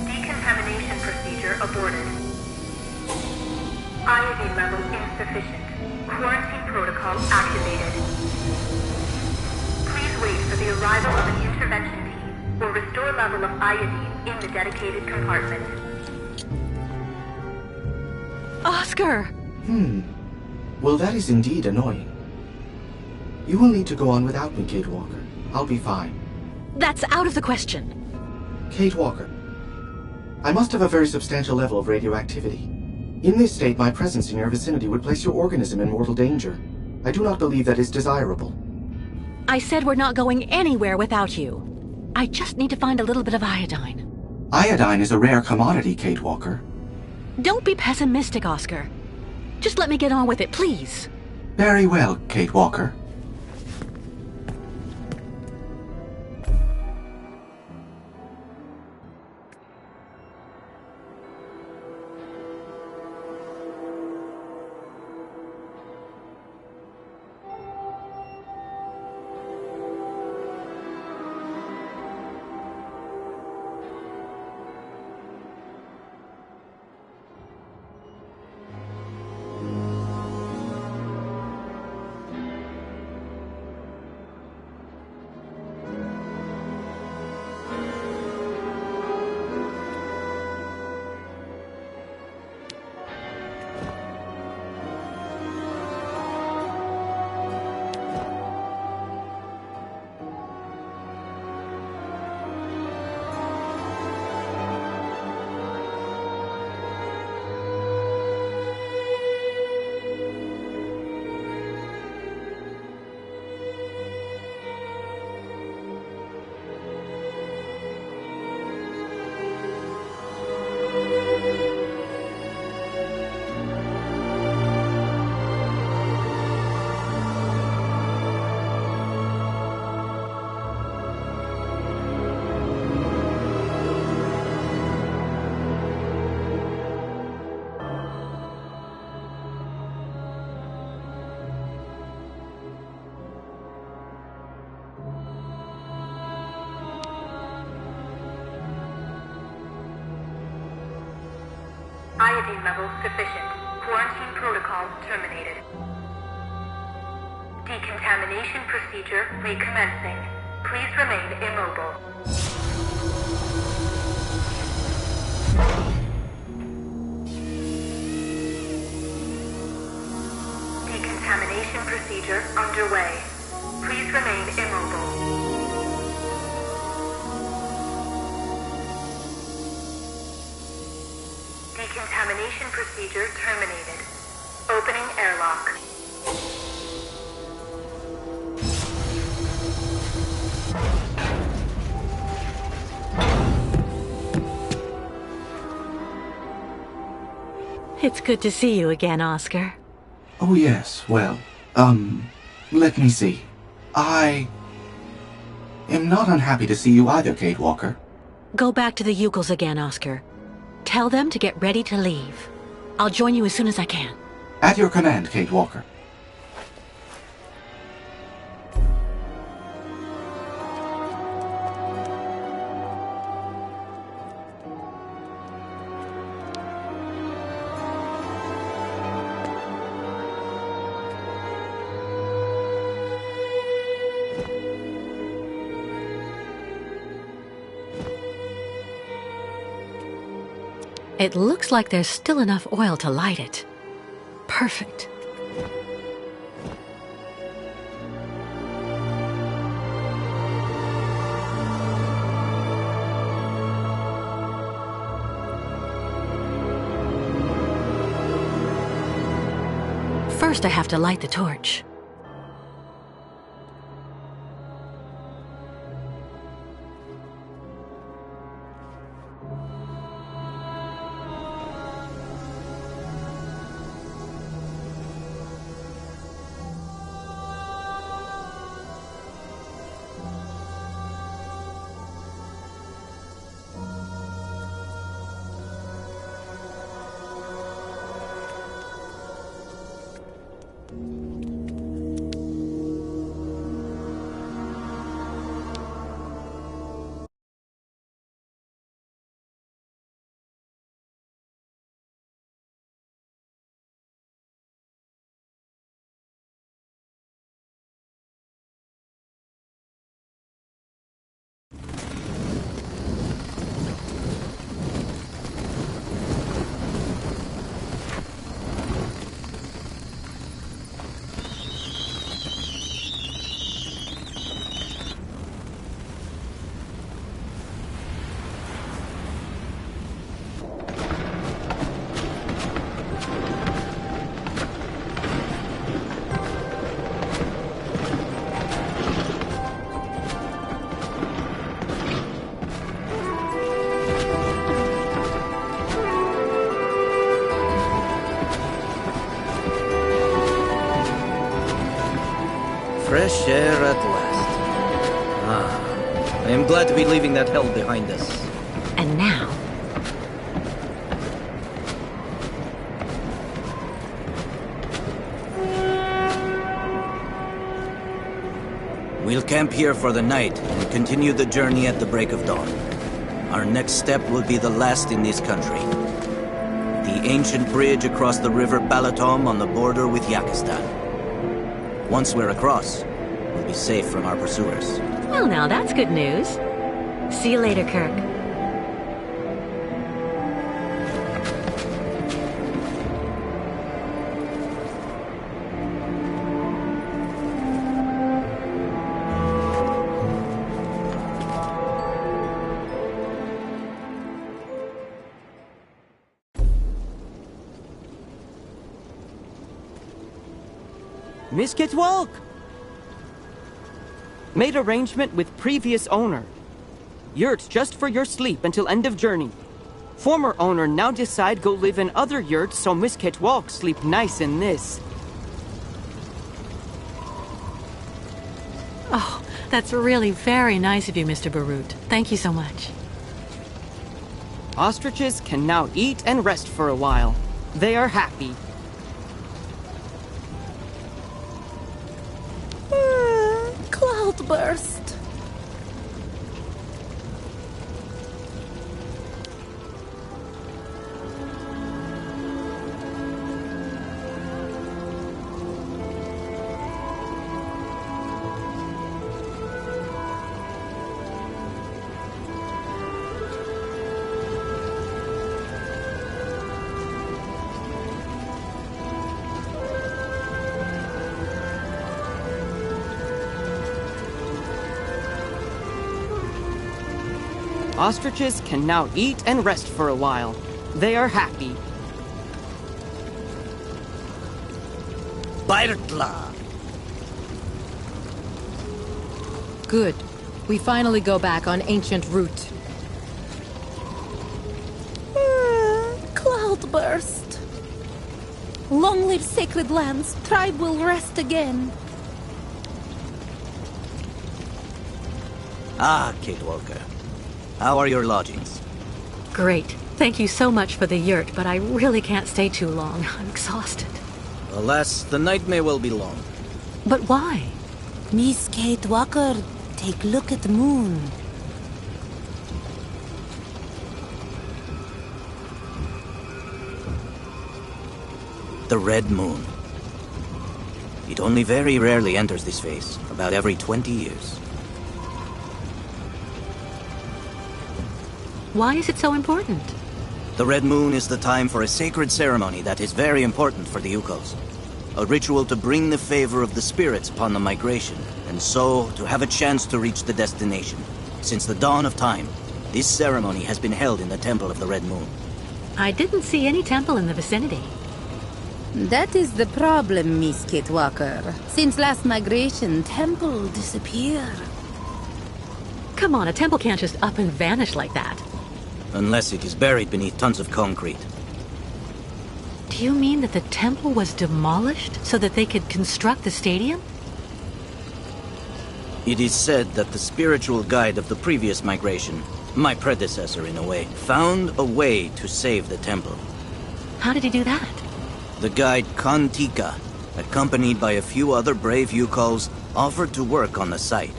Decontamination procedure aborted. Iodine level insufficient. Quarantine protocol activated. Please wait for the arrival of an intervention team or restore level of iodine in the dedicated compartment. Oscar! Well, that is indeed annoying. You will need to go on without me, Kate Walker. I'll be fine. That's out of the question. Kate Walker, I must have a very substantial level of radioactivity. In this state, my presence in your vicinity would place your organism in mortal danger. I do not believe that is desirable. I said we're not going anywhere without you. I just need to find a little bit of iodine. Iodine is a rare commodity, Kate Walker. Don't be pessimistic, Oscar. Just let me get on with it, please. Very well, Kate Walker. Iodine level sufficient. Quarantine protocol terminated. Decontamination procedure recommencing. Please remain immobile. Decontamination procedure underway. Please remain immobile. Decontamination procedure terminated. Opening airlock. It's good to see you again, Oscar. Oh yes, well, let me see. I am not unhappy to see you either, Kate Walker. Go back to the Yukels again, Oscar. Tell them to get ready to leave. I'll join you as soon as I can. At your command, Kate Walker. It looks like there's still enough oil to light it. Perfect. First, I have to light the torch. I am glad to be leaving that hell behind us. And now... We'll camp here for the night and continue the journey at the break of dawn. Our next step will be the last in this country. The ancient bridge across the river Balatom on the border with Yakistan. Once we're across, we'll be safe from our pursuers. Well, now that's good news. See you later, Kirk. Miss Kitwalk! Made arrangement with previous owner. Yurt just for your sleep until end of journey. Former owner now decide go live in other yurts so Miss Kitwalk sleep nice in this. Oh, that's really very nice of you, Mr. Barut. Thank you so much. Ostriches can now eat and rest for a while. They are happy. Cloudburst. Ostriches can now eat and rest for a while. They are happy. Bairtla! Good. We finally go back on ancient route. Cloudburst. Long live sacred lands. Tribe will rest again. Ah, Kate Walker. How are your lodgings? Great. Thank you so much for the yurt, but I really can't stay too long. I'm exhausted. Alas, the night may well be long. But why? Miss Kate Walker, take a look at the moon. The red moon. It only very rarely enters this phase, about every 20 years. Why is it so important? The red moon is the time for a sacred ceremony that is very important for the Yukos. A ritual to bring the favor of the spirits upon the migration, and so to have a chance to reach the destination. Since the dawn of time, this ceremony has been held in the Temple of the Red Moon. I didn't see any temple in the vicinity. That is the problem, Miss Kate Walker. Since last migration, temple disappear. Come on, a temple can't just up and vanish like that. Unless it is buried beneath tons of concrete. Do you mean that the temple was demolished so that they could construct the stadium? It is said that the spiritual guide of the previous migration, my predecessor in a way, found a way to save the temple. How did he do that? The guide Kantika, accompanied by a few other brave Yukos, offered to work on the site.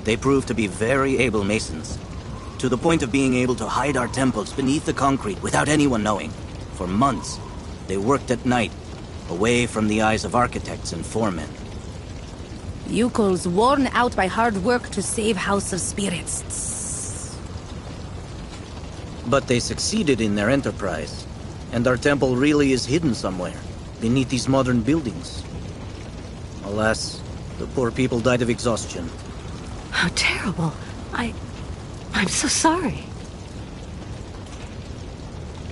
They proved to be very able masons, to the point of being able to hide our temples beneath the concrete without anyone knowing. For months, they worked at night, away from the eyes of architects and foremen. Yukos worn out by hard work to save House of Spirits. But they succeeded in their enterprise, and our temple really is hidden somewhere, beneath these modern buildings. Alas, the poor people died of exhaustion. How terrible. I'm so sorry.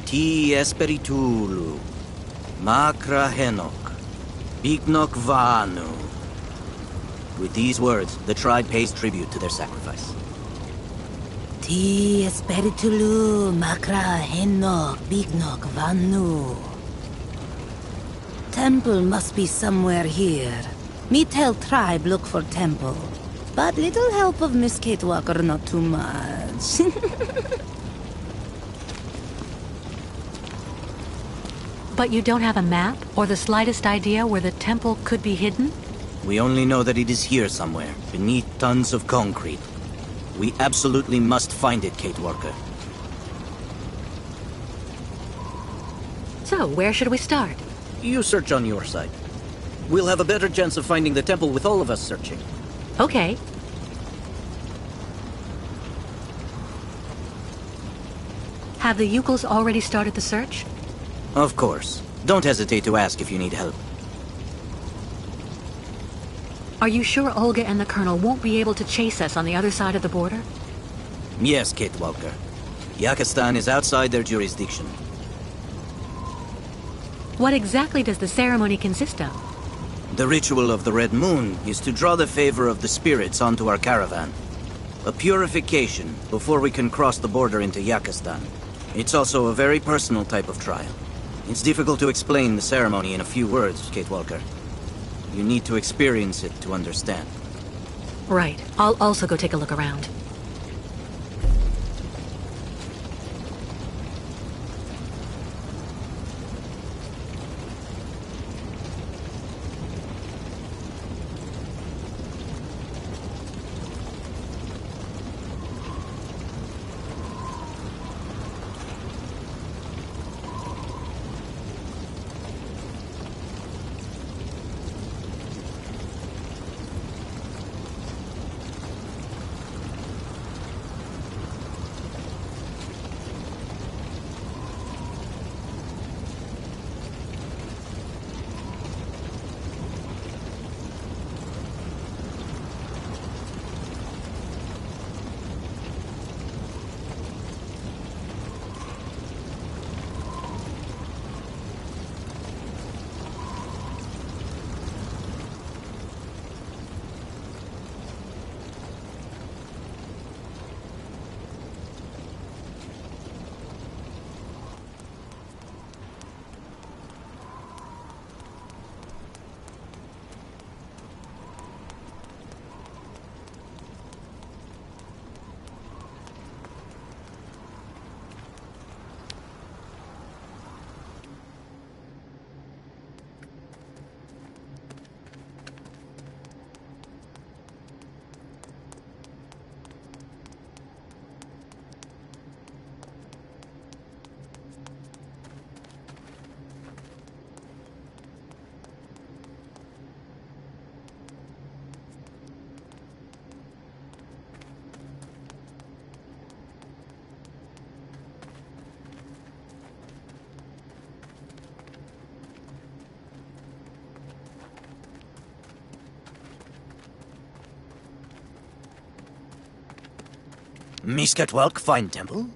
Ti Esperitulu, Makra Henok, Bignok Vanu. With these words, the tribe pays tribute to their sacrifice. Ti Esperitulu, Makra Henok, Bignok Vanu. Temple must be somewhere here. Me tell tribe look for temple. But little help of Miss Kate Walker, not too much. But you don't have a map or the slightest idea where the temple could be hidden? We only know that it is here somewhere, beneath tons of concrete. We absolutely must find it, Kate Walker. So, where should we start? You search on your side. We'll have a better chance of finding the temple with all of us searching. Okay. Have the Yukels already started the search? Of course. Don't hesitate to ask if you need help. Are you sure Olga and the Colonel won't be able to chase us on the other side of the border? Yes, Kate Walker. Yakistan is outside their jurisdiction. What exactly does the ceremony consist of? The ritual of the Red Moon is to draw the favor of the spirits onto our caravan. A purification before we can cross the border into Yakistan. It's also a very personal type of trial. It's difficult to explain the ceremony in a few words, Kate Walker. You need to experience it to understand. Right. I'll also go take a look around. Miskatwalk Fine Temple?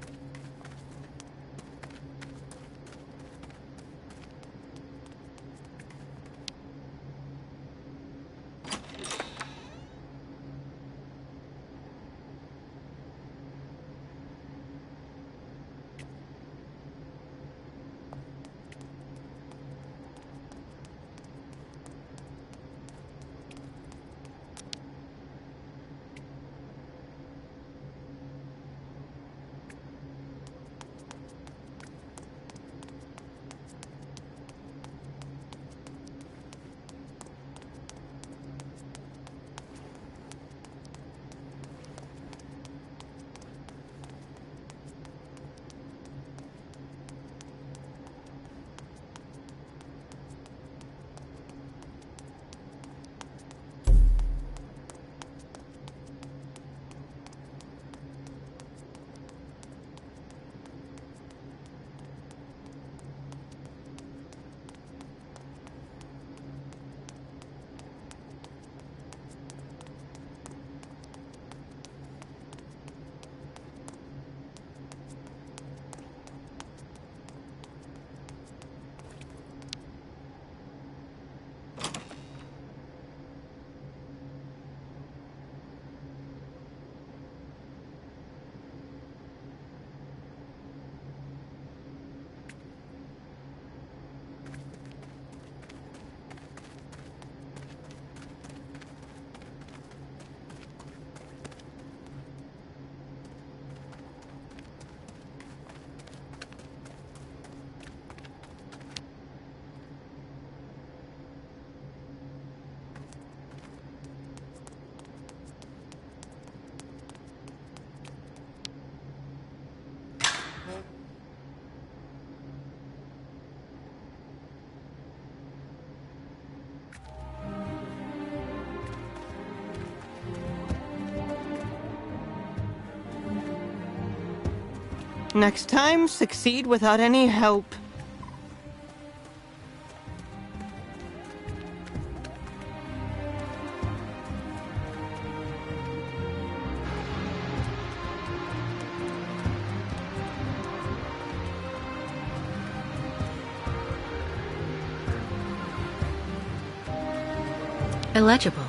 Next time, succeed without any help. Illegible.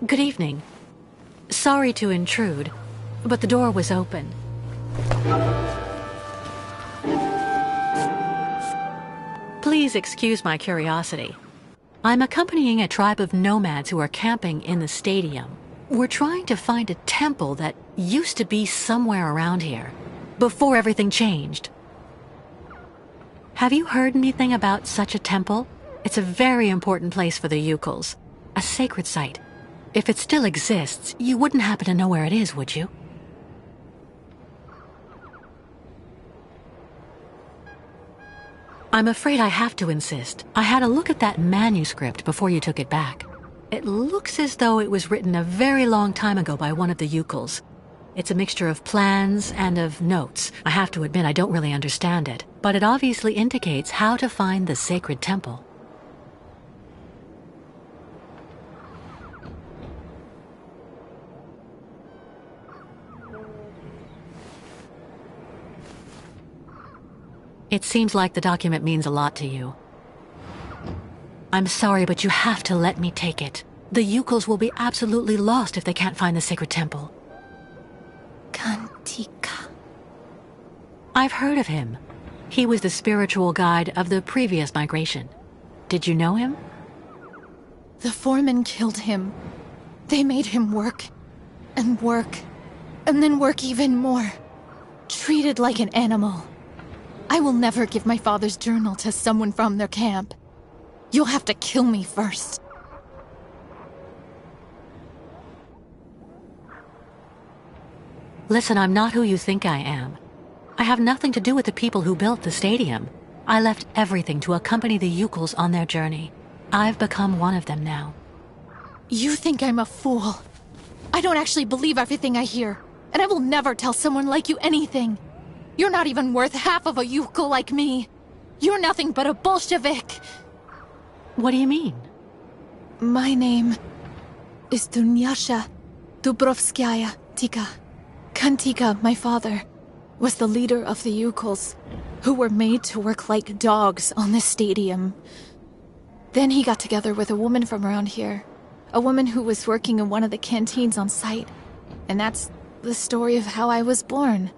Good evening. Sorry to intrude, but the door was open. Please excuse my curiosity. I'm accompanying a tribe of nomads who are camping in the stadium. We're trying to find a temple that used to be somewhere around here, before everything changed. Have you heard anything about such a temple? It's a very important place for the Yukuls, a sacred site. If it still exists, you wouldn't happen to know where it is, would you? I'm afraid I have to insist. I had a look at that manuscript before you took it back. It looks as though it was written a very long time ago by one of the Yukuls. It's a mixture of plans and of notes. I have to admit I don't really understand it, but it obviously indicates how to find the sacred temple. It seems like the document means a lot to you. I'm sorry, but you have to let me take it. The Yukuls will be absolutely lost if they can't find the sacred temple. Kantika. I've heard of him. He was the spiritual guide of the previous migration. Did you know him? The foreman killed him. They made him work, and then work even more. Treated like an animal. I will never give my father's journal to someone from their camp. You'll have to kill me first. Listen, I'm not who you think I am. I have nothing to do with the people who built the stadium. I left everything to accompany the Yukuls on their journey. I've become one of them now. You think I'm a fool. I don't actually believe everything I hear, and I will never tell someone like you anything. You're not even worth half of a Yukul like me. You're nothing but a Bolshevik. What do you mean? My name is Dunyasha Dubrovskaya Tika. Kantika, my father, was the leader of the Yukuls, who were made to work like dogs on this stadium. Then he got together with a woman from around here, a woman who was working in one of the canteens on site. And that's the story of how I was born.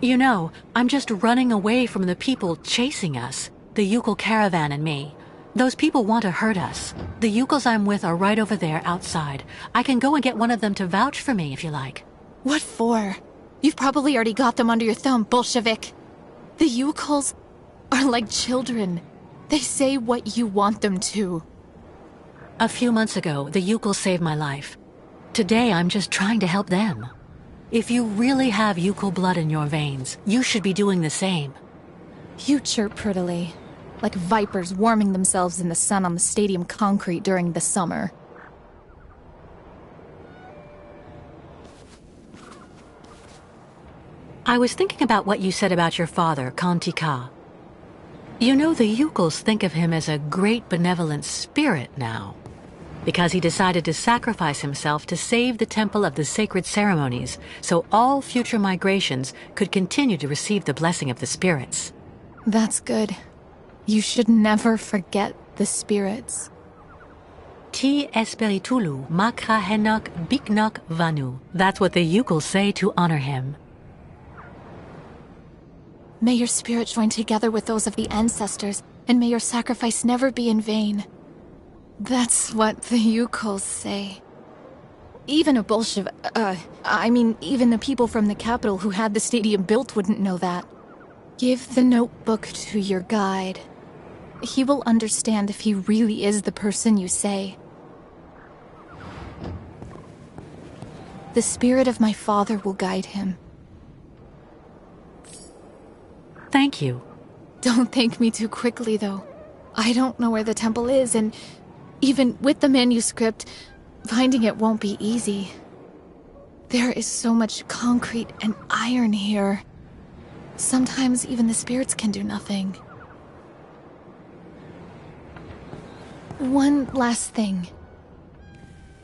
You know, I'm just running away from the people chasing us. The Yukul caravan and me. Those people want to hurt us. The Yukuls I'm with are right over there outside. I can go and get one of them to vouch for me if you like. What for? You've probably already got them under your thumb, Bolshevik. The Yukuls are like children. They say what you want them to. A few months ago, the Yukuls saved my life. Today, I'm just trying to help them. If you really have Yukul blood in your veins, you should be doing the same. You chirp prettily, like vipers warming themselves in the sun on the stadium concrete during the summer. I was thinking about what you said about your father, Kantika. You know, the Yukuls think of him as a great benevolent spirit now. because he decided to sacrifice himself to save the Temple of the Sacred Ceremonies, so all future migrations could continue to receive the blessing of the spirits. That's good. You should never forget the spirits. Ti Espiritulu Makra Henok Biknok Vanu. That's what the Yukuls say to honor him. May your spirit join together with those of the ancestors, and may your sacrifice never be in vain. That's what the Yukuls say. Even a even the people from the capital who had the stadium built wouldn't know that. Give the notebook to your guide. He will understand if he really is the person you say. The spirit of my father will guide him. Thank you. Don't thank me too quickly, though. I don't know where the temple is, and even with the manuscript, finding it won't be easy. There is so much concrete and iron here. Sometimes even the spirits can do nothing. One last thing.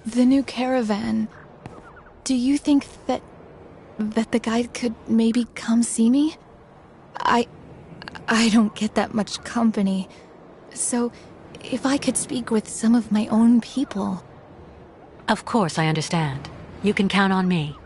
The new caravan. Do you think that the guide could maybe come see me? I don't get that much company. So, if I could speak with some of my own people... Of course, I understand. You can count on me.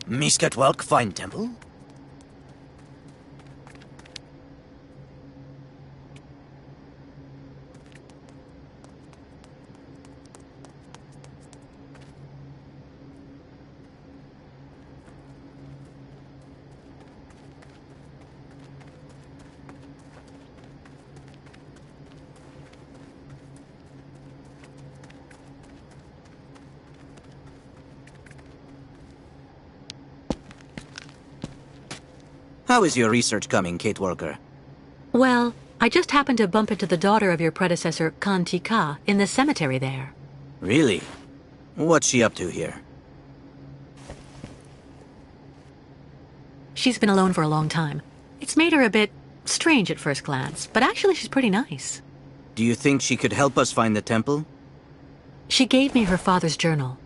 Miskatwalk Fine Temple? How is your research coming, Kate Walker? Well, I just happened to bump into the daughter of your predecessor, Kantika, in the cemetery there. Really? What's she up to here? She's been alone for a long time. It's made her a bit strange at first glance, but actually she's pretty nice. Do you think she could help us find the temple? She gave me her father's journal.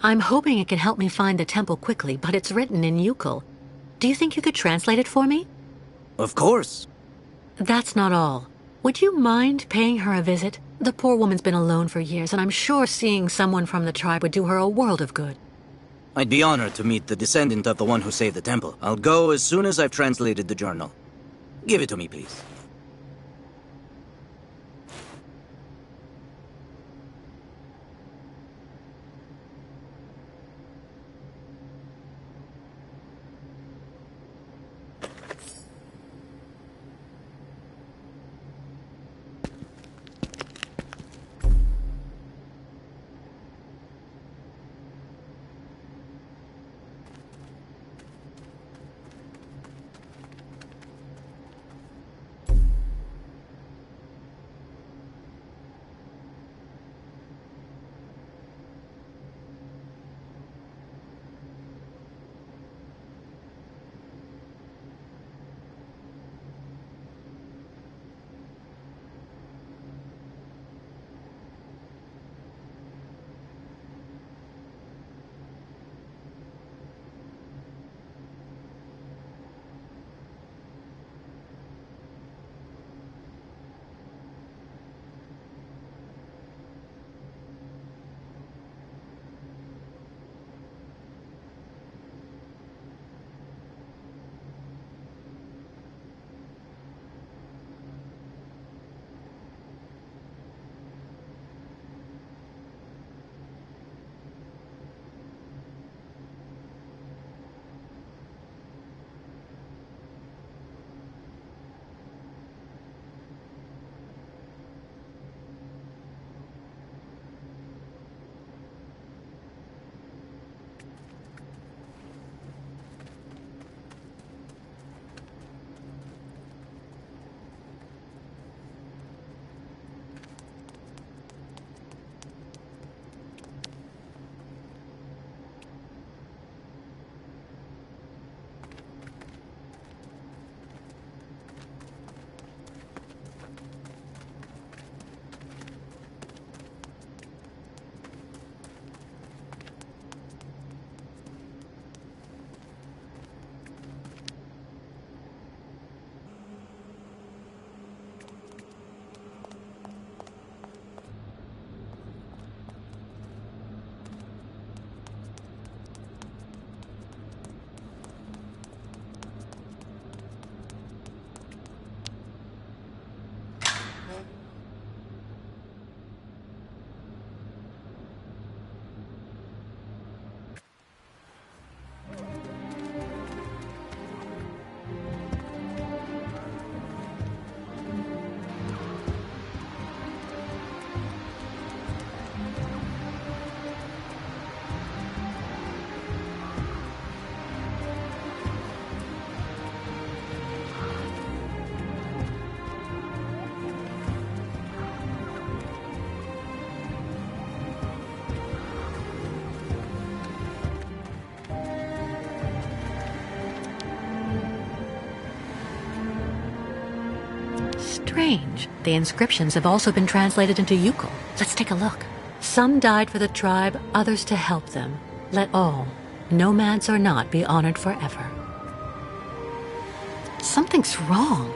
I'm hoping it can help me find the temple quickly, but it's written in Yukul. Do you think you could translate it for me? Of course. That's not all. Would you mind paying her a visit? The poor woman's been alone for years, and I'm sure seeing someone from the tribe would do her a world of good. I'd be honored to meet the descendant of the one who saved the temple. I'll go as soon as I've translated the journal. Give it to me, please. Strange. The inscriptions have also been translated into Yukul. Let's take a look. Some died for the tribe, others to help them. Let all, nomads or not, be honored forever. Something's wrong.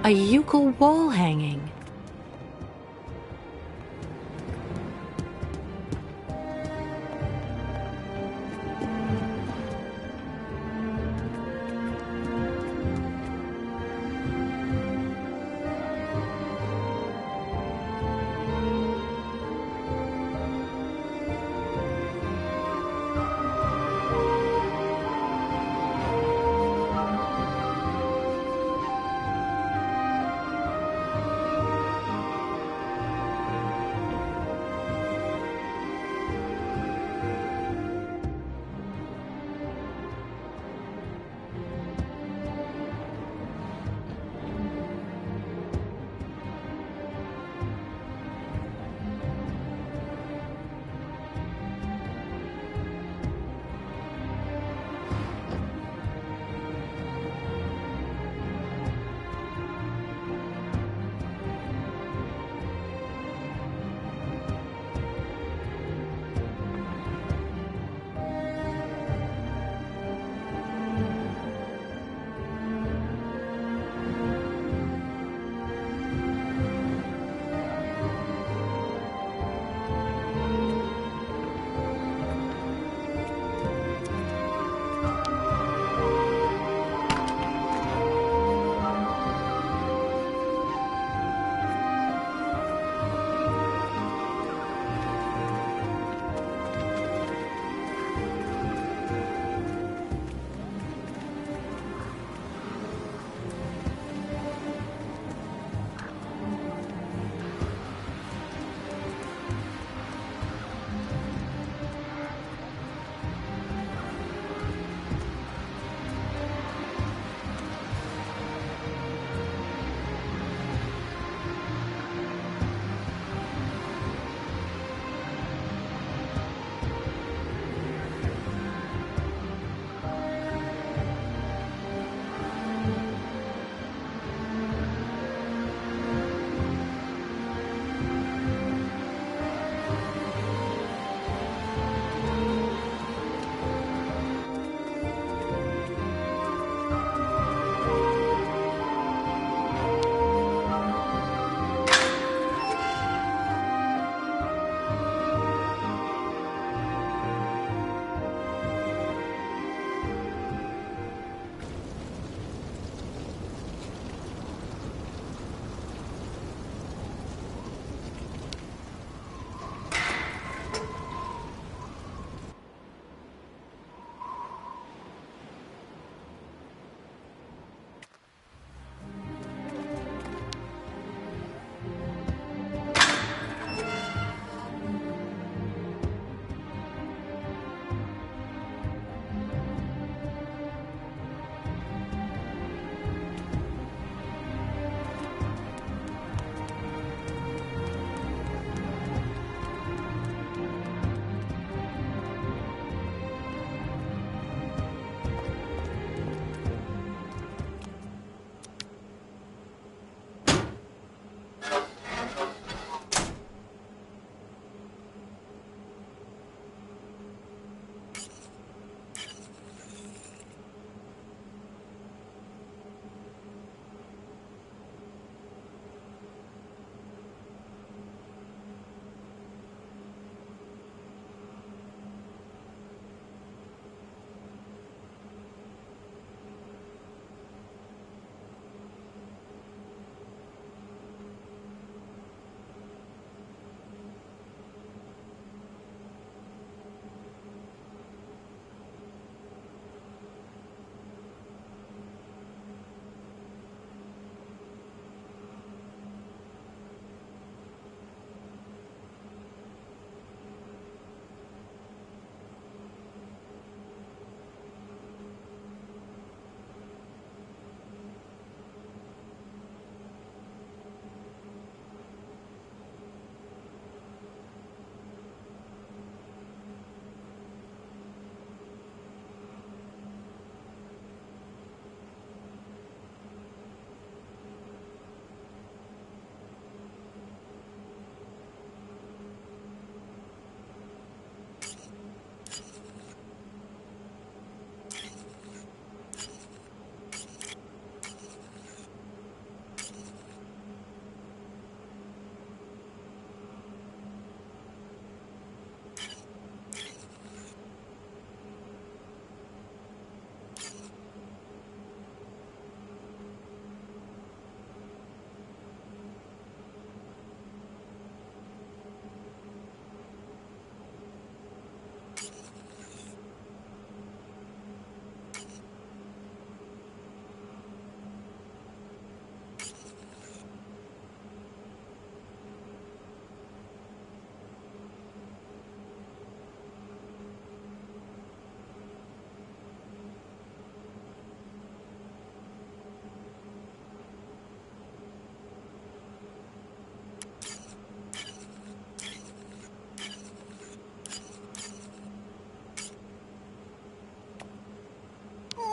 A Yukul wall hanging.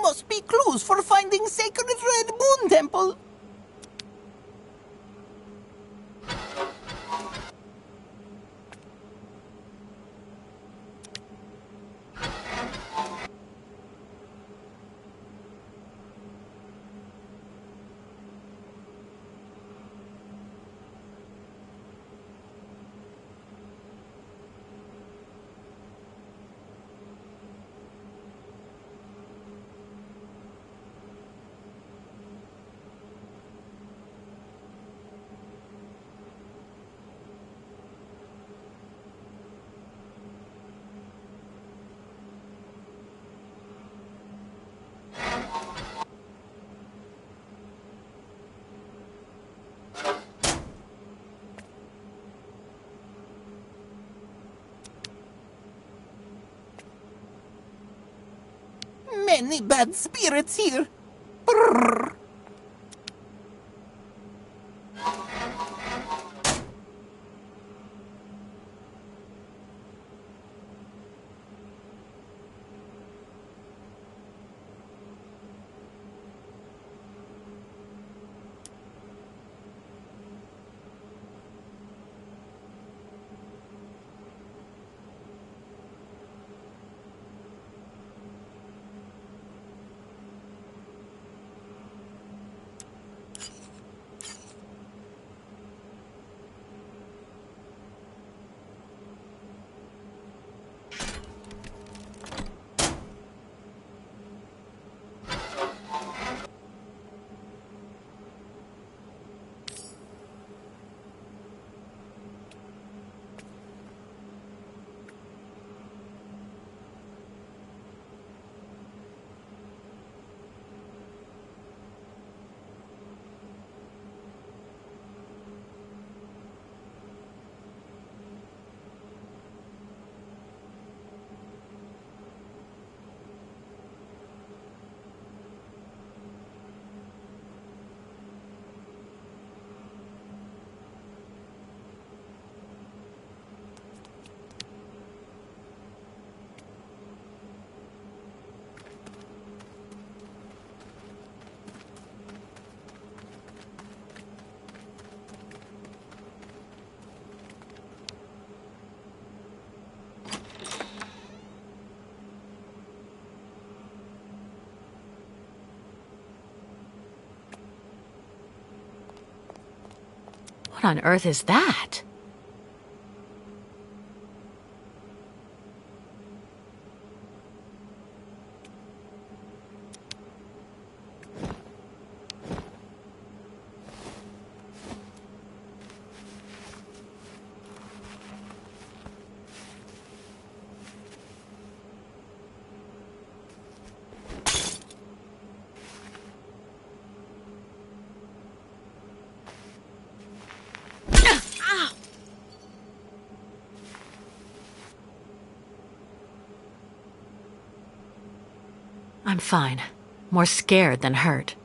Must be clues for finding Sacred Red Moon Temple. Many bad spirits here. Brrr. What on earth is that? I'm fine. More scared than hurt.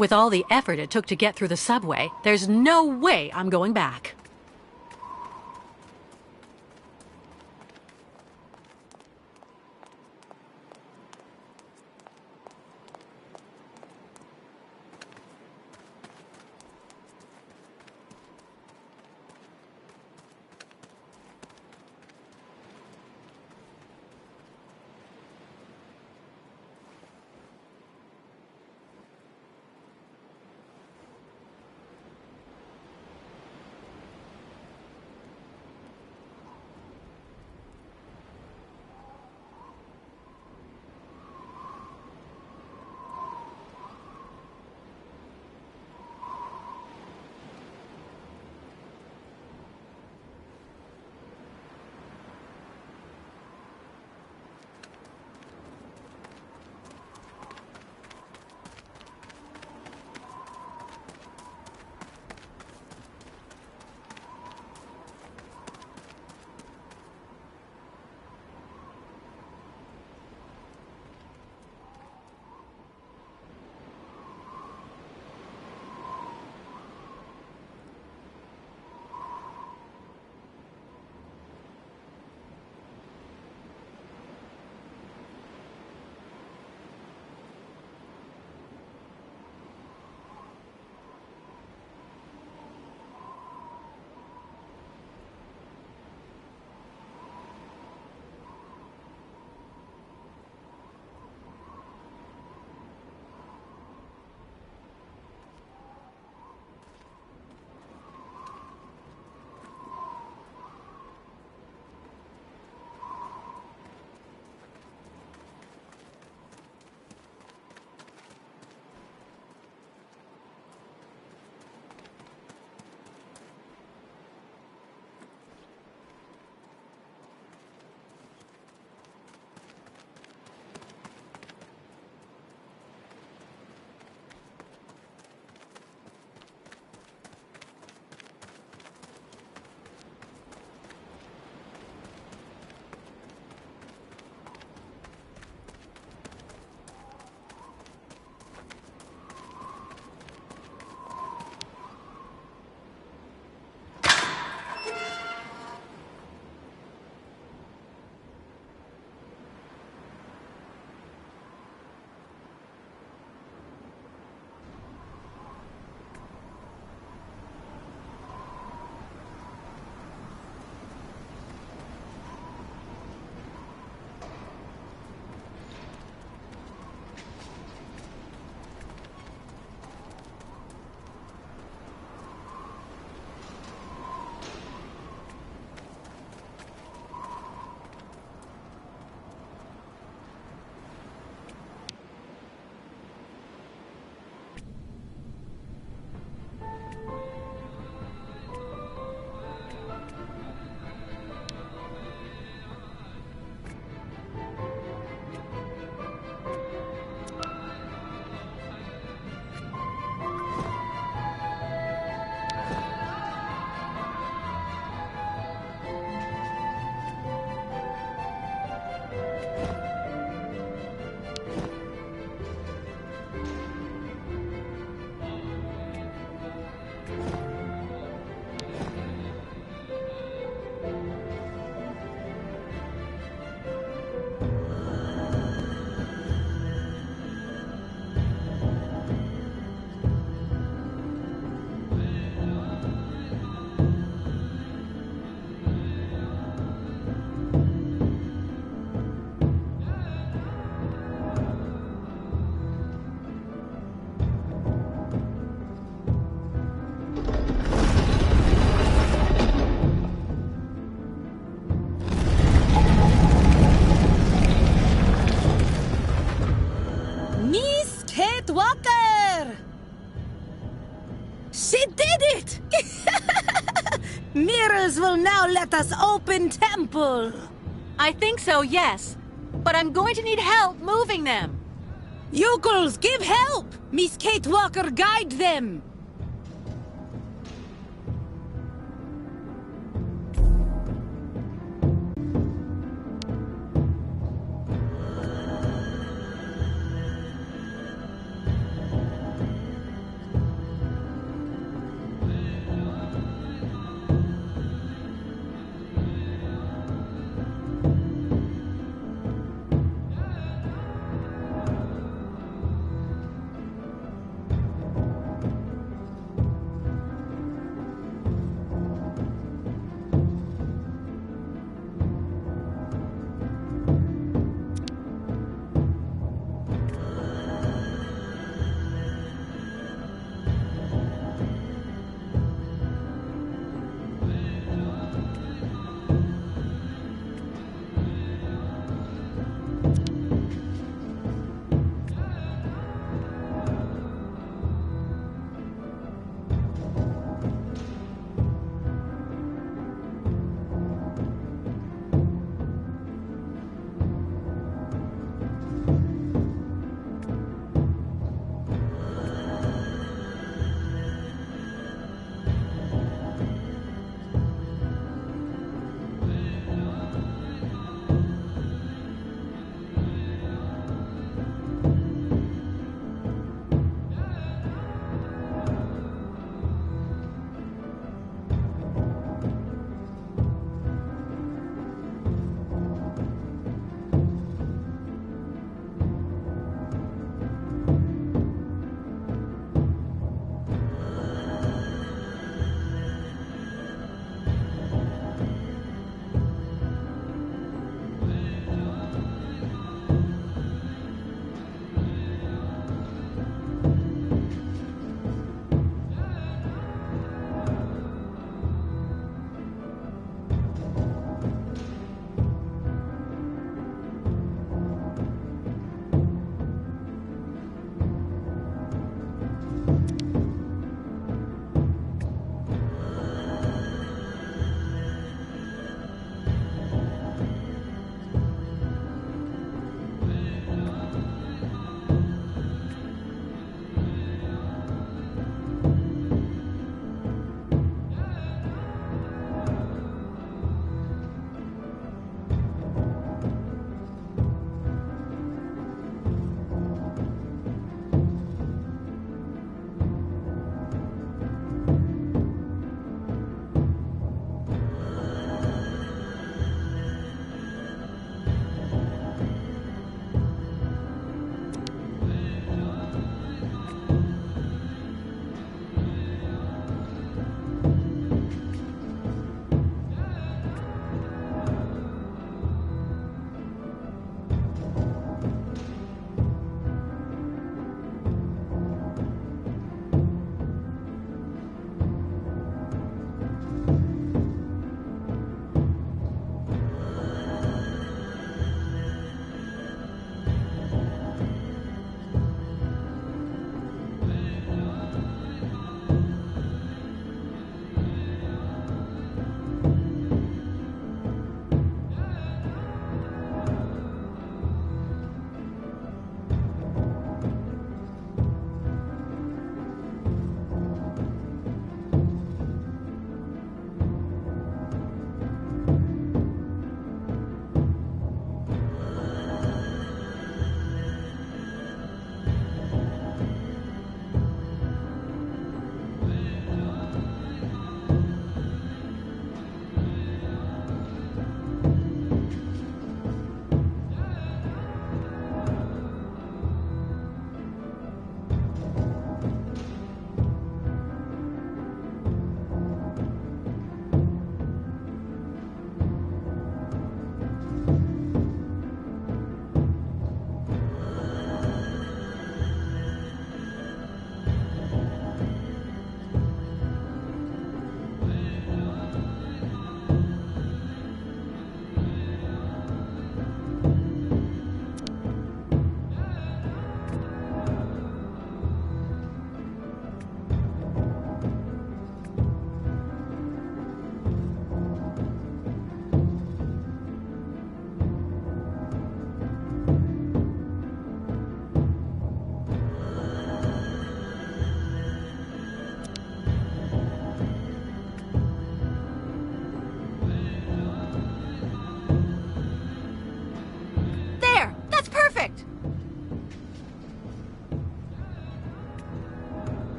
With all the effort it took to get through the subway, there's no way I'm going back. Mirrors will now let us open temple. I think so, yes. But I'm going to need help moving them. Yokels, give help! Miss Kate Walker, guide them!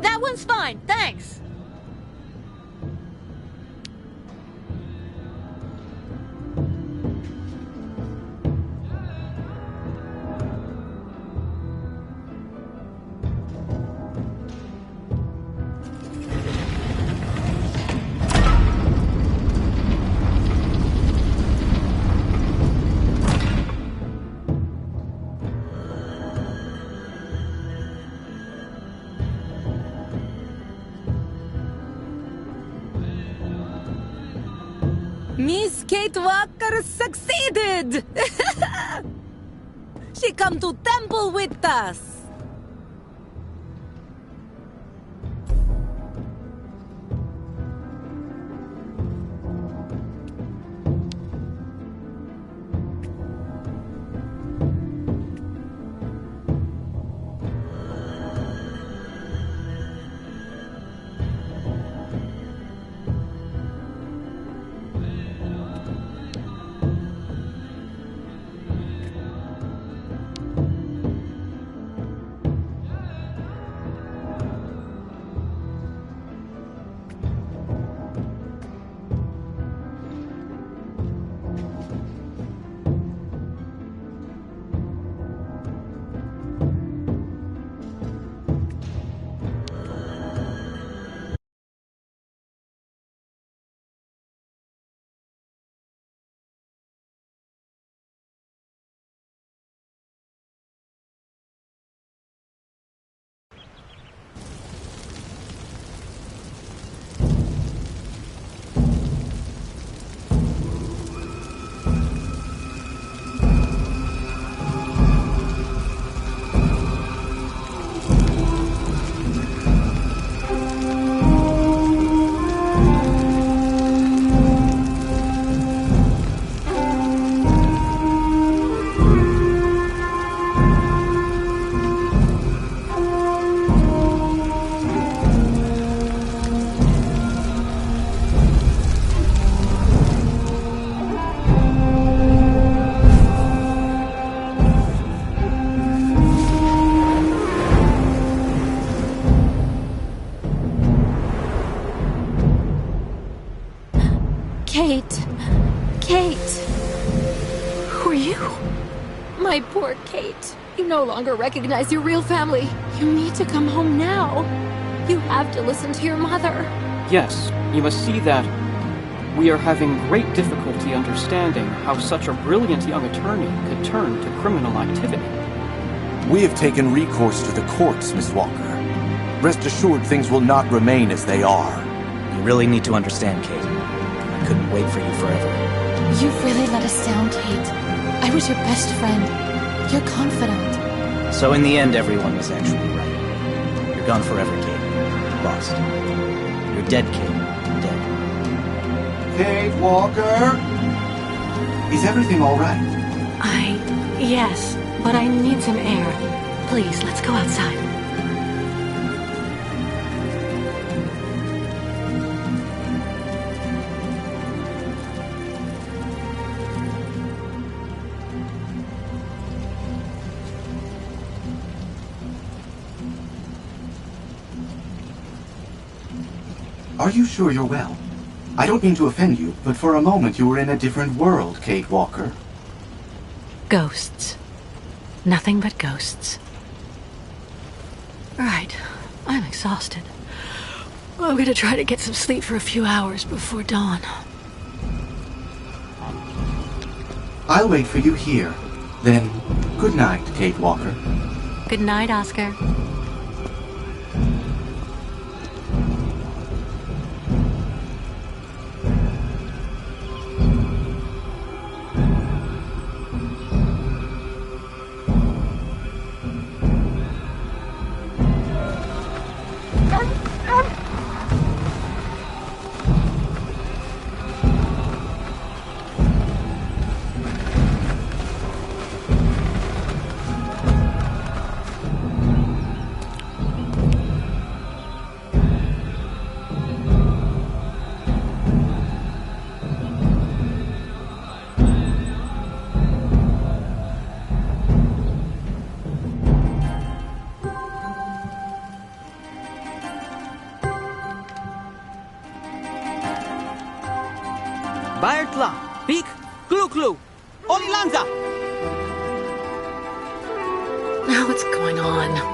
That one's fine, thanks. Miss Kate Walker succeeded! She come to temple with us! Kate. Kate. Who are you? My poor Kate. You no longer recognize your real family. You need to come home now. You have to listen to your mother. Yes, you must see that we are having great difficulty understanding how such a brilliant young attorney could turn to criminal activity. We have taken recourse to the courts, Miss Walker. Rest assured things will not remain as they are. You really need to understand, Kate. I couldn't wait for you forever. You've really let us down, Kate. I was your best friend. Your confidant. So in the end, everyone was actually right. You're gone forever, Kate. Lost. You're dead, Kate. Dead. Kate Walker? Is everything all right? Yes, but I need some air. Please, let's go outside. Are you sure you're well? I don't mean to offend you, but for a moment you were in a different world, Kate Walker. Ghosts. Nothing but ghosts. Right. I'm exhausted. I'm gonna try to get some sleep for a few hours before dawn. I'll wait for you here. Then, good night, Kate Walker. Good night, Oscar. Baertla, Pik, Klu, Olilanza! Now what's going on?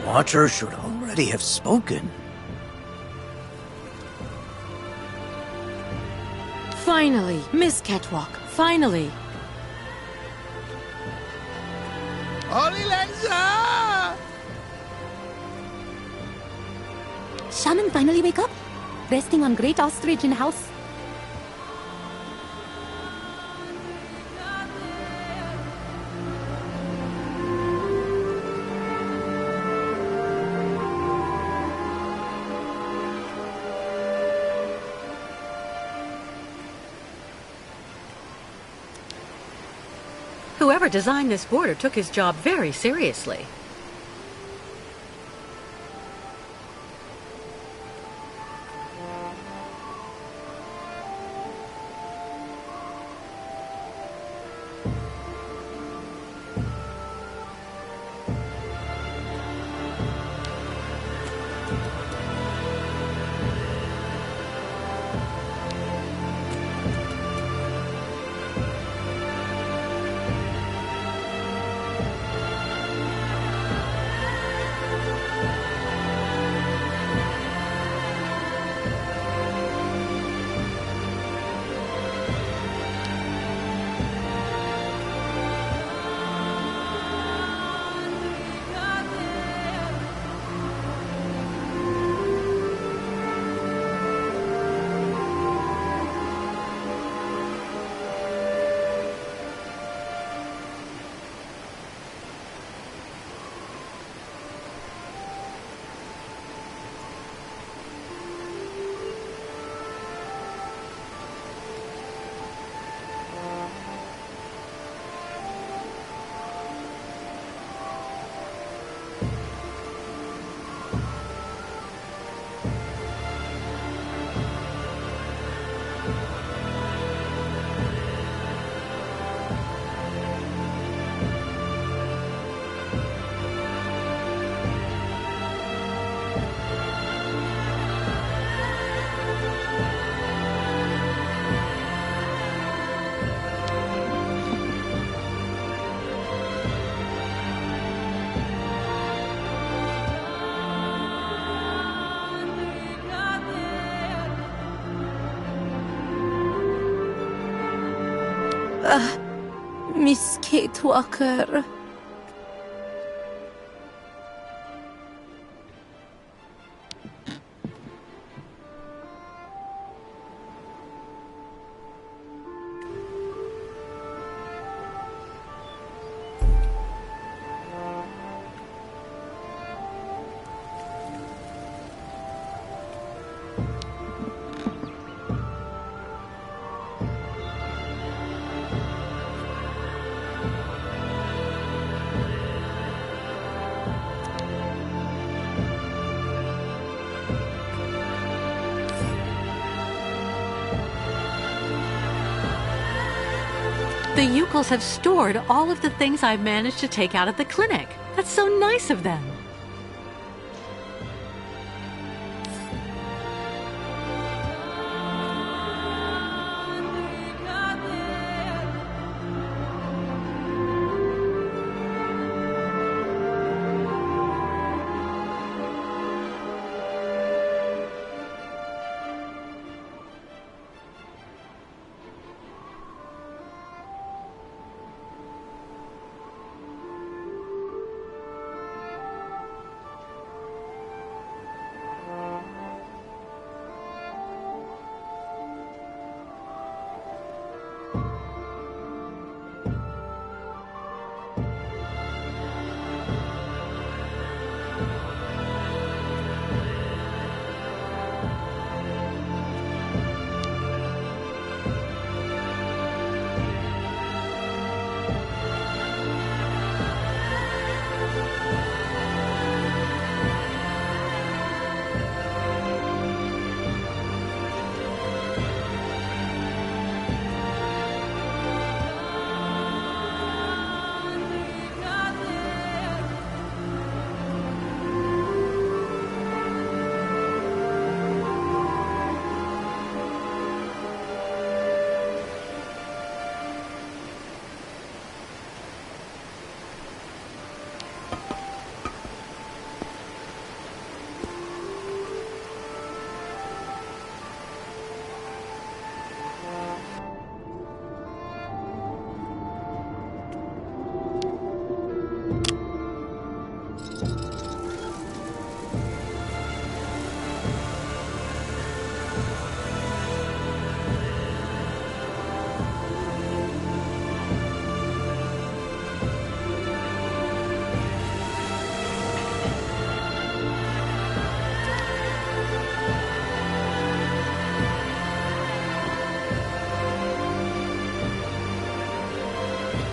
Watcher should already have spoken. Finally, Miss Catwalk, finally. Olilanza! Shaman finally wake up? Resting on Great Ostrich in house? Whoever designed this border took his job very seriously. Miss Kate Walker. The Yukels have stored all of the things I've managed to take out of the clinic. That's so nice of them.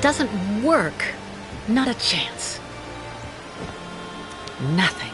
doesn't work. Not a chance. Nothing.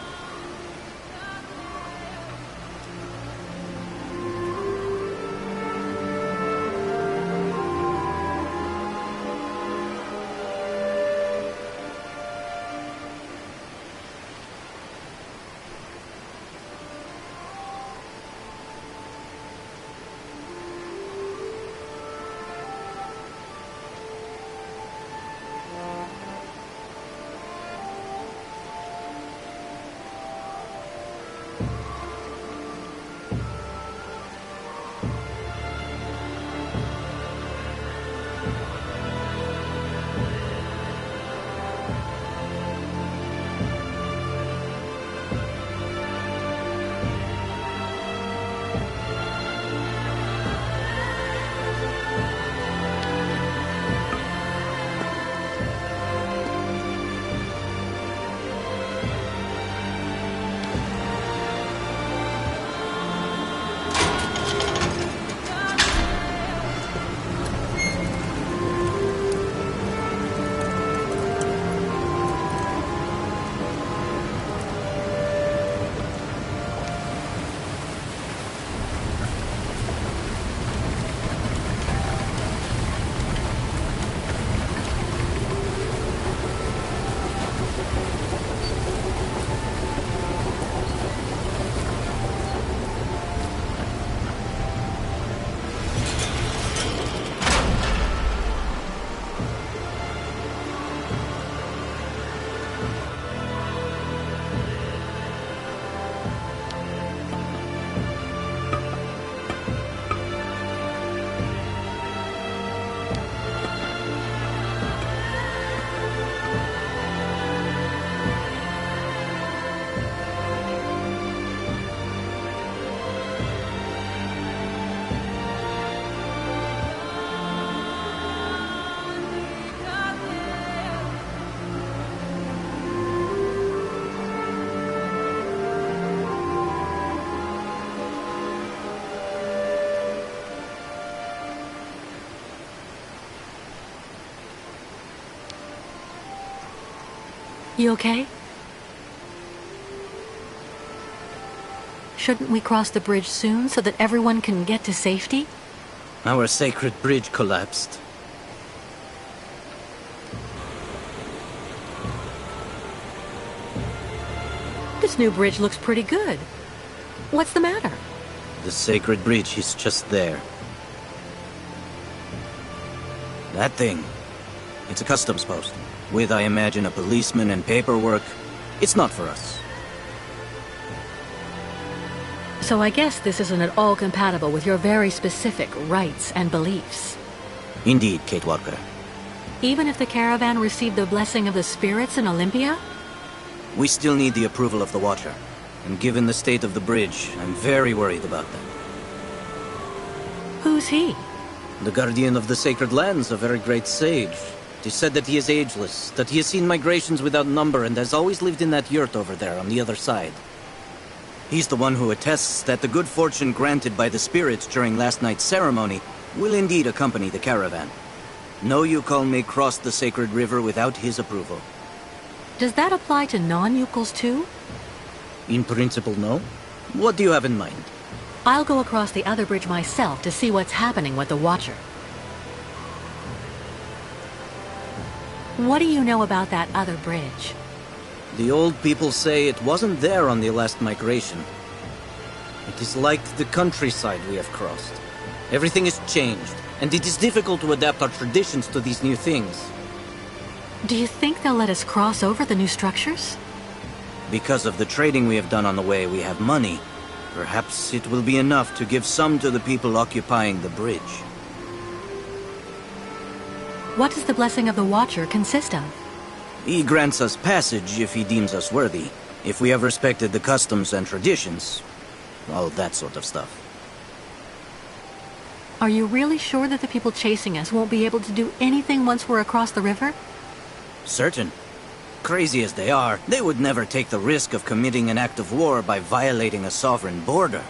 You okay? Shouldn't we cross the bridge soon so that everyone can get to safety? Our sacred bridge collapsed. This new bridge looks pretty good. What's the matter? The sacred bridge is just there. That thing. It's a customs post. With, I imagine, a policeman and paperwork. It's not for us. So I guess this isn't at all compatible with your very specific rights and beliefs. Indeed, Kate Walker. Even if the caravan received the blessing of the spirits in Olympia? We still need the approval of the Watcher. And given the state of the bridge, I'm very worried about that. Who's he? The guardian of the sacred lands, a very great sage. It is said that he is ageless, that he has seen migrations without number and has always lived in that yurt over there on the other side. He's the one who attests that the good fortune granted by the spirits during last night's ceremony will indeed accompany the caravan. No Yukon may cross the sacred river without his approval. Does that apply to non-Yukols too? In principle, no. What do you have in mind? I'll go across the other bridge myself to see what's happening with the Watcher. What do you know about that other bridge? The old people say it wasn't there on the last migration. It is like the countryside we have crossed. Everything is changed, and it is difficult to adapt our traditions to these new things. Do you think they'll let us cross over the new structures? Because of the trading we have done on the way, we have money. Perhaps it will be enough to give some to the people occupying the bridge. What does the blessing of the Watcher consist of? He grants us passage if he deems us worthy, if we have respected the customs and traditions, all that sort of stuff. Are you really sure that the people chasing us won't be able to do anything once we're across the river? Certain. Crazy as they are, they would never take the risk of committing an act of war by violating a sovereign border.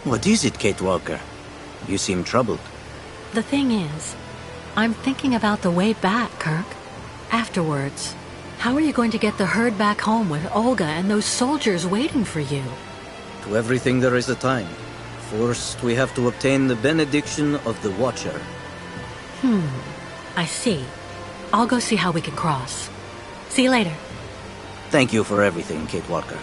What is it, Kate Walker? You seem troubled. The thing is, I'm thinking about the way back, Kirk. Afterwards, how are you going to get the herd back home with Olga and those soldiers waiting for you? To everything there is a time. First, we have to obtain the benediction of the Watcher. I see. I'll go see how we can cross. See you later. Thank you for everything, Kate Walker.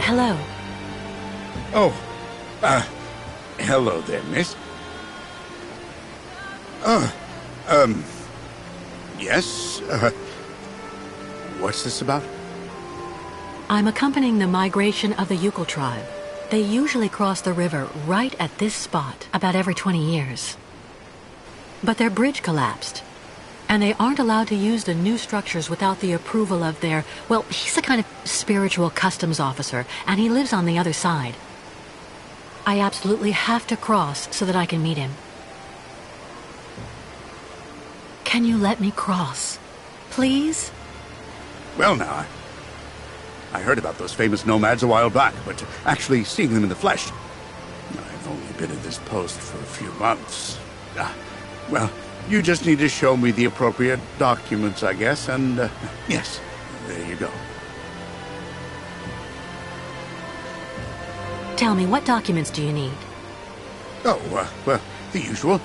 Hello. Oh, hello there, miss. Yes, what's this about? I'm accompanying the migration of the Yukol tribe. They usually cross the river right at this spot about every 20 years. But their bridge collapsed, and they aren't allowed to use the new structures without the approval of their, well, he's a kind of spiritual customs officer, and he lives on the other side. I absolutely have to cross so that I can meet him. Can you let me cross? Please? Well, now, I heard about those famous nomads a while back, but actually seeing them in the flesh, I've only been at this post for a few months. Well, you just need to show me the appropriate documents, I guess, and, yes, there you go. Tell me, what documents do you need? Oh, well, the usual.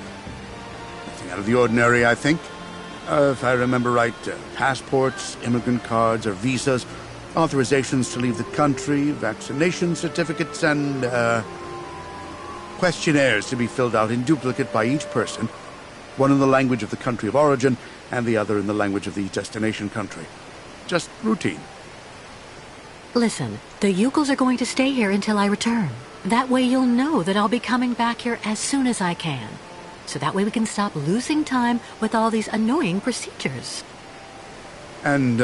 Nothing out of the ordinary, I think. If I remember right, passports, immigrant cards, or visas, authorizations to leave the country, vaccination certificates, and, questionnaires to be filled out in duplicate by each person. One in the language of the country of origin, and the other in the language of the destination country. Just routine. Listen, the Yukols are going to stay here until I return. That way you'll know that I'll be coming back here as soon as I can. So that way we can stop losing time with all these annoying procedures. And,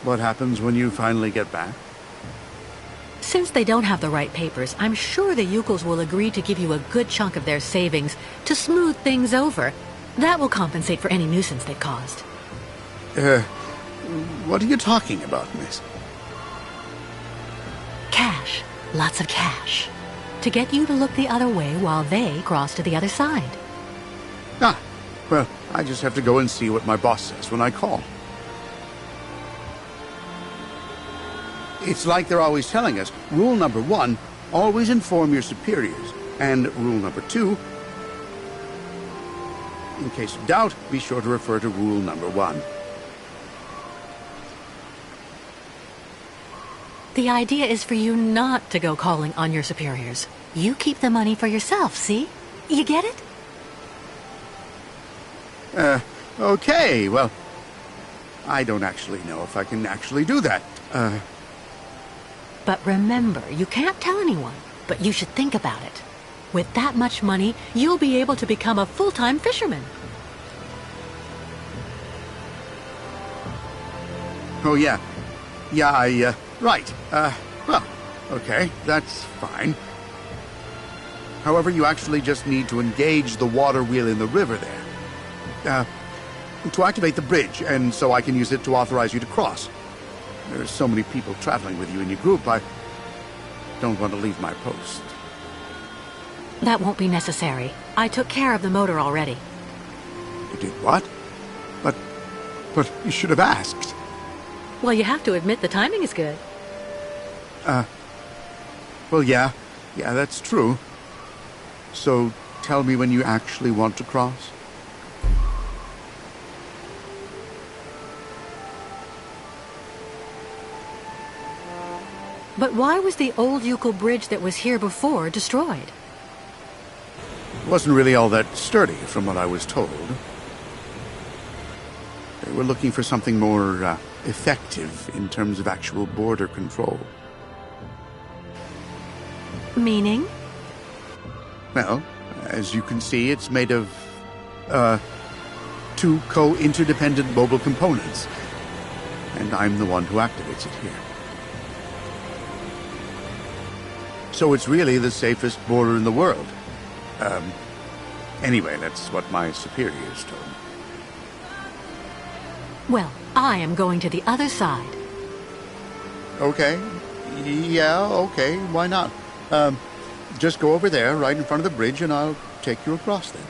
what happens when you finally get back? Since they don't have the right papers, I'm sure the Yukols will agree to give you a good chunk of their savings to smooth things over. That will compensate for any nuisance they've caused. What are you talking about, miss? Cash. Lots of cash. To get you to look the other way while they cross to the other side. Ah, well, I just have to go and see what my boss says when I call. It's like they're always telling us, rule number 1, always inform your superiors. And rule number 2, in case of doubt, be sure to refer to rule number 1. The idea is for you not to go calling on your superiors. You keep the money for yourself, see? You get it? Okay, well, I don't actually know if I can actually do that. But remember, you can't tell anyone, but you should think about it. With that much money, you'll be able to become a full-time fisherman. Oh, yeah. Yeah, right. Well, okay, that's fine. However, you actually just need to engage the water wheel in the river there. To activate the bridge, and so I can use it to authorize you to cross. There's so many people traveling with you in your group, I don't want to leave my post. That won't be necessary. I took care of the motor already. You did what? But you should have asked. Well, you have to admit the timing is good. Well, yeah. Yeah, that's true. So, tell me when you actually want to cross. But why was the old Yukul bridge that was here before destroyed? It wasn't really all that sturdy, from what I was told. They were looking for something more, effective in terms of actual border control. Meaning? Well, as you can see, it's made of, two co-interdependent mobile components. And I'm the one who activates it here. So it's really the safest border in the world. Anyway, that's what my superiors told me. Well, I am going to the other side. Okay. Yeah, okay, why not? Just go over there, right in front of the bridge, and I'll take you across then.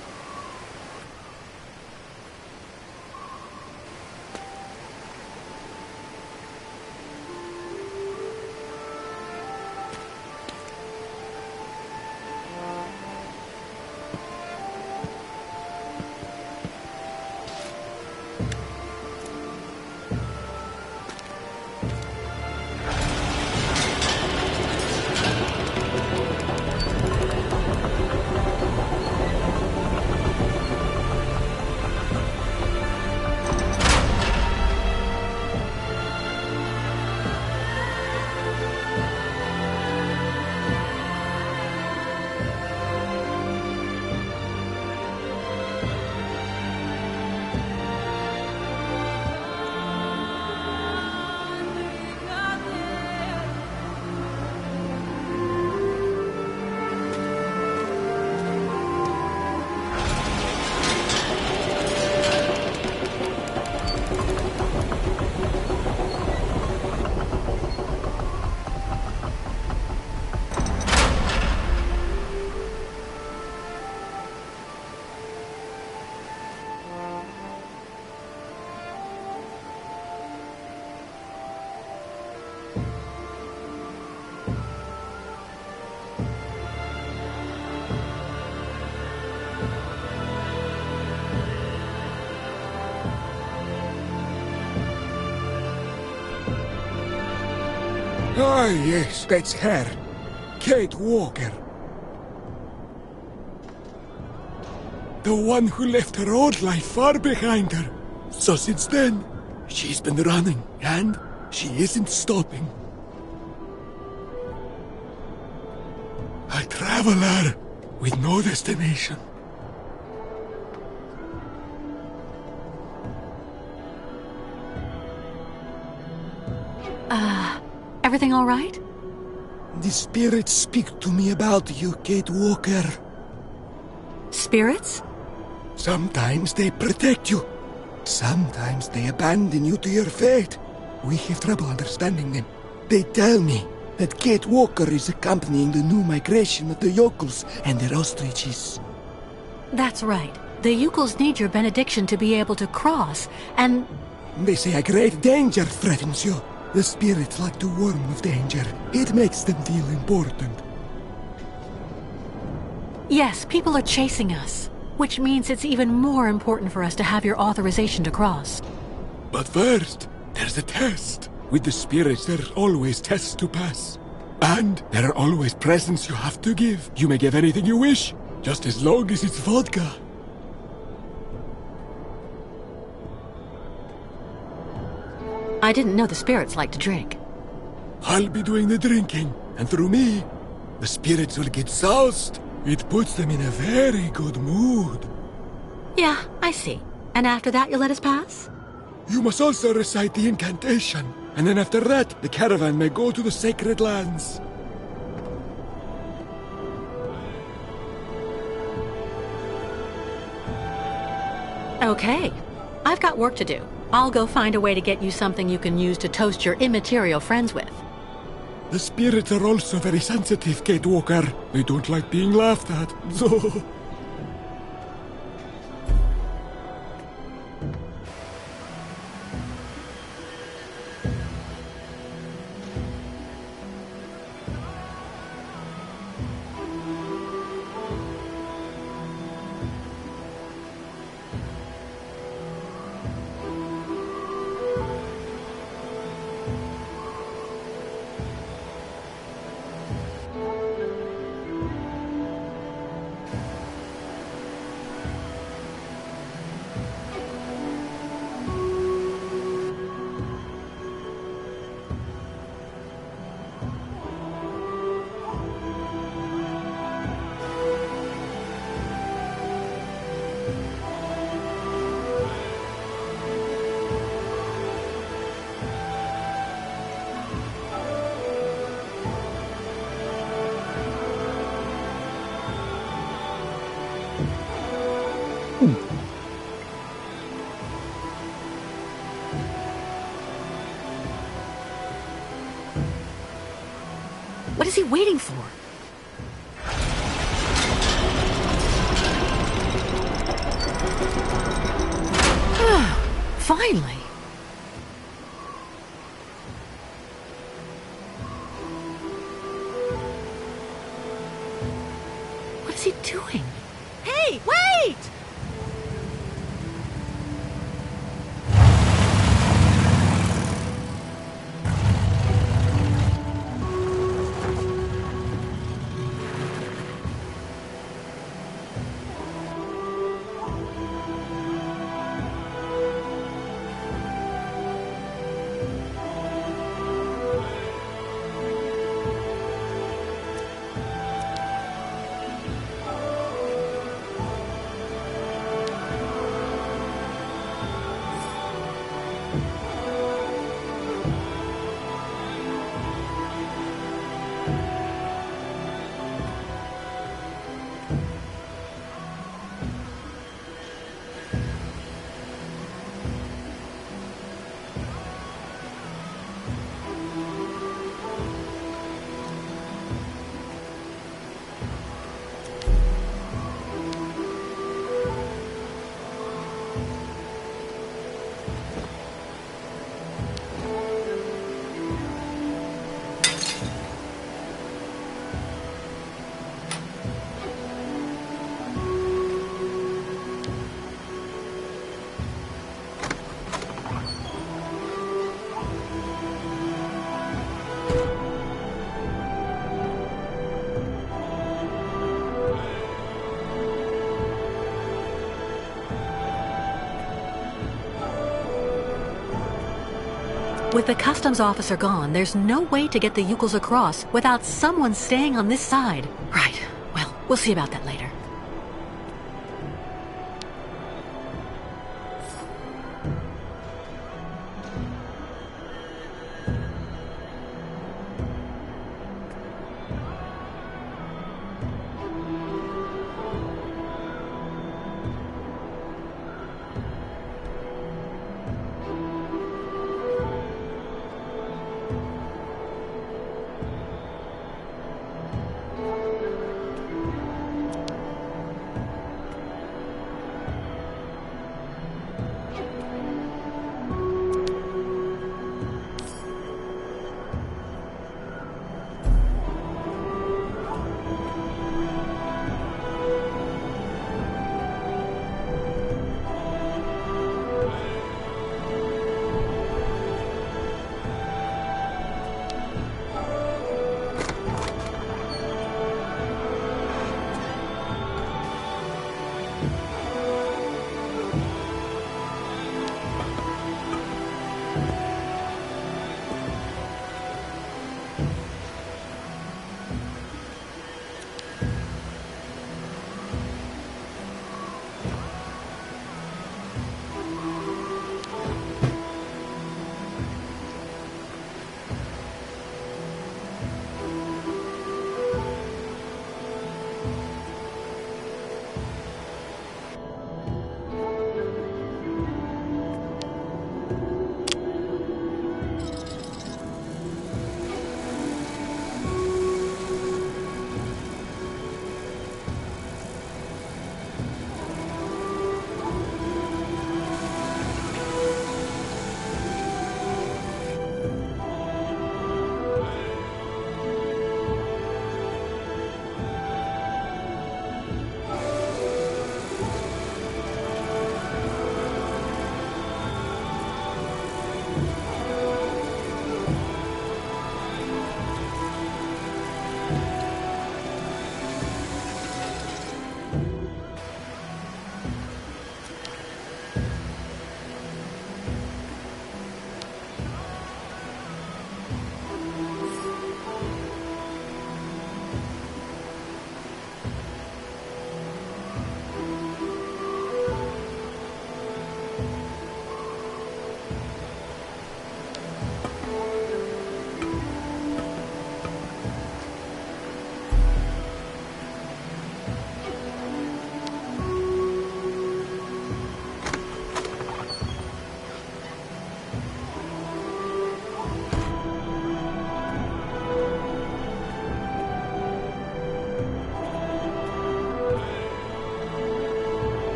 Ah, yes, that's her. Kate Walker. The one who left her old life far behind her. So since then, she's been running, and she isn't stopping. A traveler with no destination. Everything all right? The spirits speak to me about you, Kate Walker. Spirits? Sometimes they protect you. Sometimes they abandon you to your fate. We have trouble understanding them. They tell me that Kate Walker is accompanying the new migration of the yokels and their ostriches. That's right. The Yukuls need your benediction to be able to cross, and... They say a great danger threatens you. The spirits like to warn of danger. It makes them feel important. Yes, people are chasing us, which means it's even more important for us to have your authorization to cross. But first, there's a test. With the spirits, there are always tests to pass. And there are always presents you have to give. You may give anything you wish, just as long as it's vodka. I didn't know the spirits like to drink. I'll be doing the drinking, and through me, the spirits will get soused. It puts them in a very good mood. Yeah, I see. And after that, you'll let us pass? You must also recite the incantation, and then after that, the caravan may go to the sacred lands. Okay. I've got work to do. I'll go find a way to get you something you can use to toast your immaterial friends with. The spirits are also very sensitive, Kate Walker. They don't like being laughed at, so... What is he waiting for? Finally! What is he doing? Hey, wait! With the customs officer gone, there's no way to get the Yukuls across without someone staying on this side. Right. Well, we'll see about that later.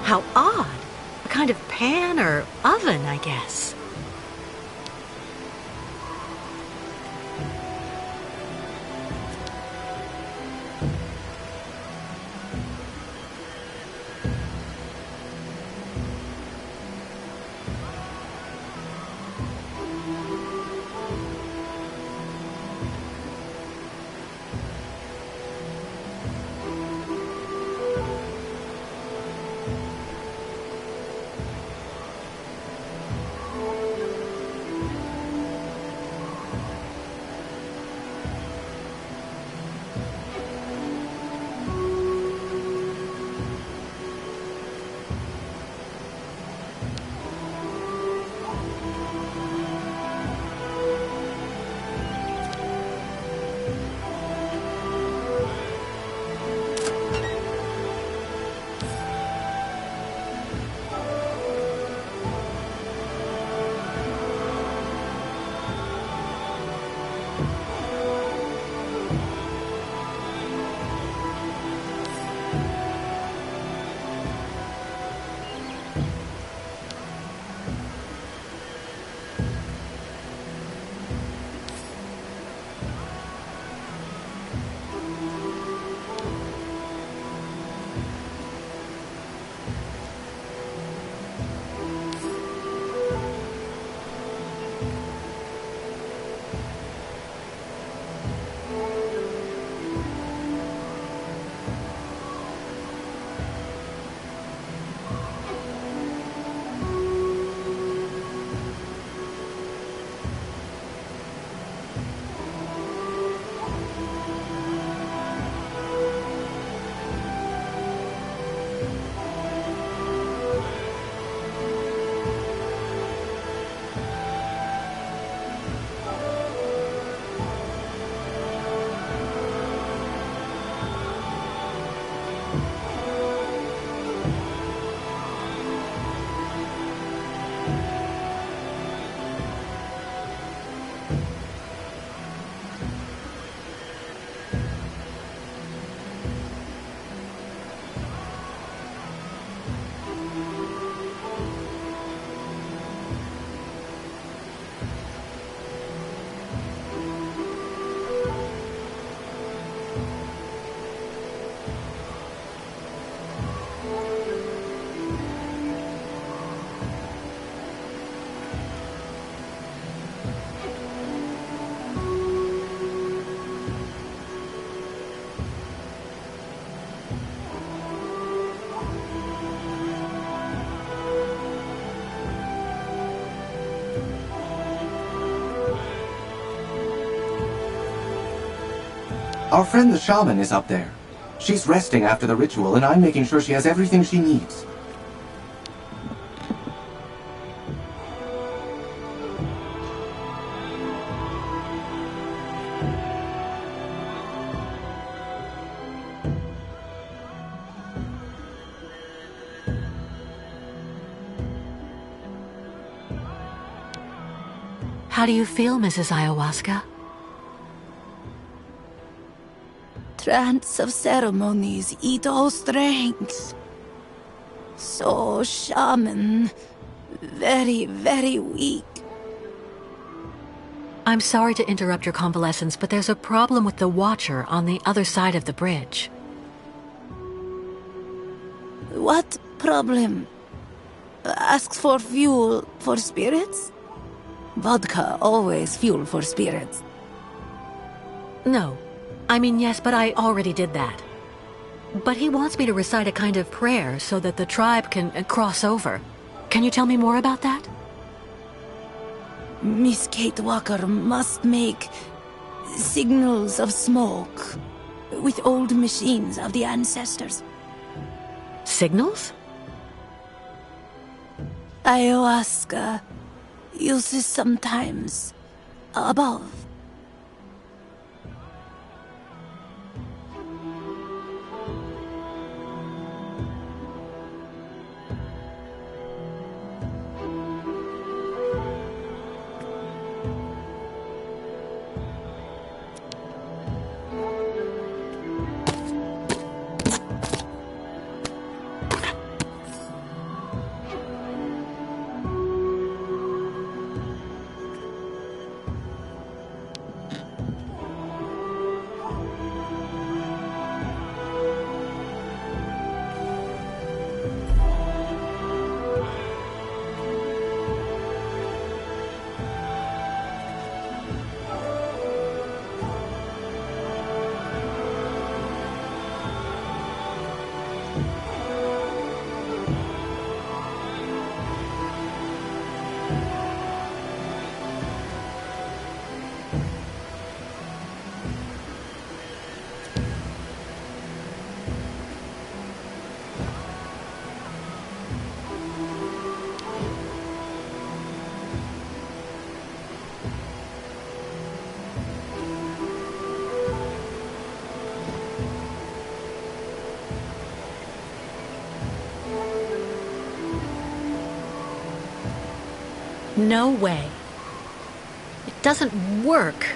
How odd. A kind of pan or oven, I guess. Our friend the shaman is up there. She's resting after the ritual, and I'm making sure she has everything she needs. How do you feel, Mrs. Ayahuasca? Trance of ceremonies eat all strength. So, shaman, very, very weak. I'm sorry to interrupt your convalescence, but there's a problem with the Watcher on the other side of the bridge. What problem? Asks for fuel for spirits? Vodka, always fuel for spirits. No. I mean, yes, but I already did that. But he wants me to recite a kind of prayer so that the tribe can cross over. Can you tell me more about that? Miss Kate Walker must make signals of smoke with old machines of the ancestors. Signals? Ayahuasca uses sometimes above. No way. It doesn't work.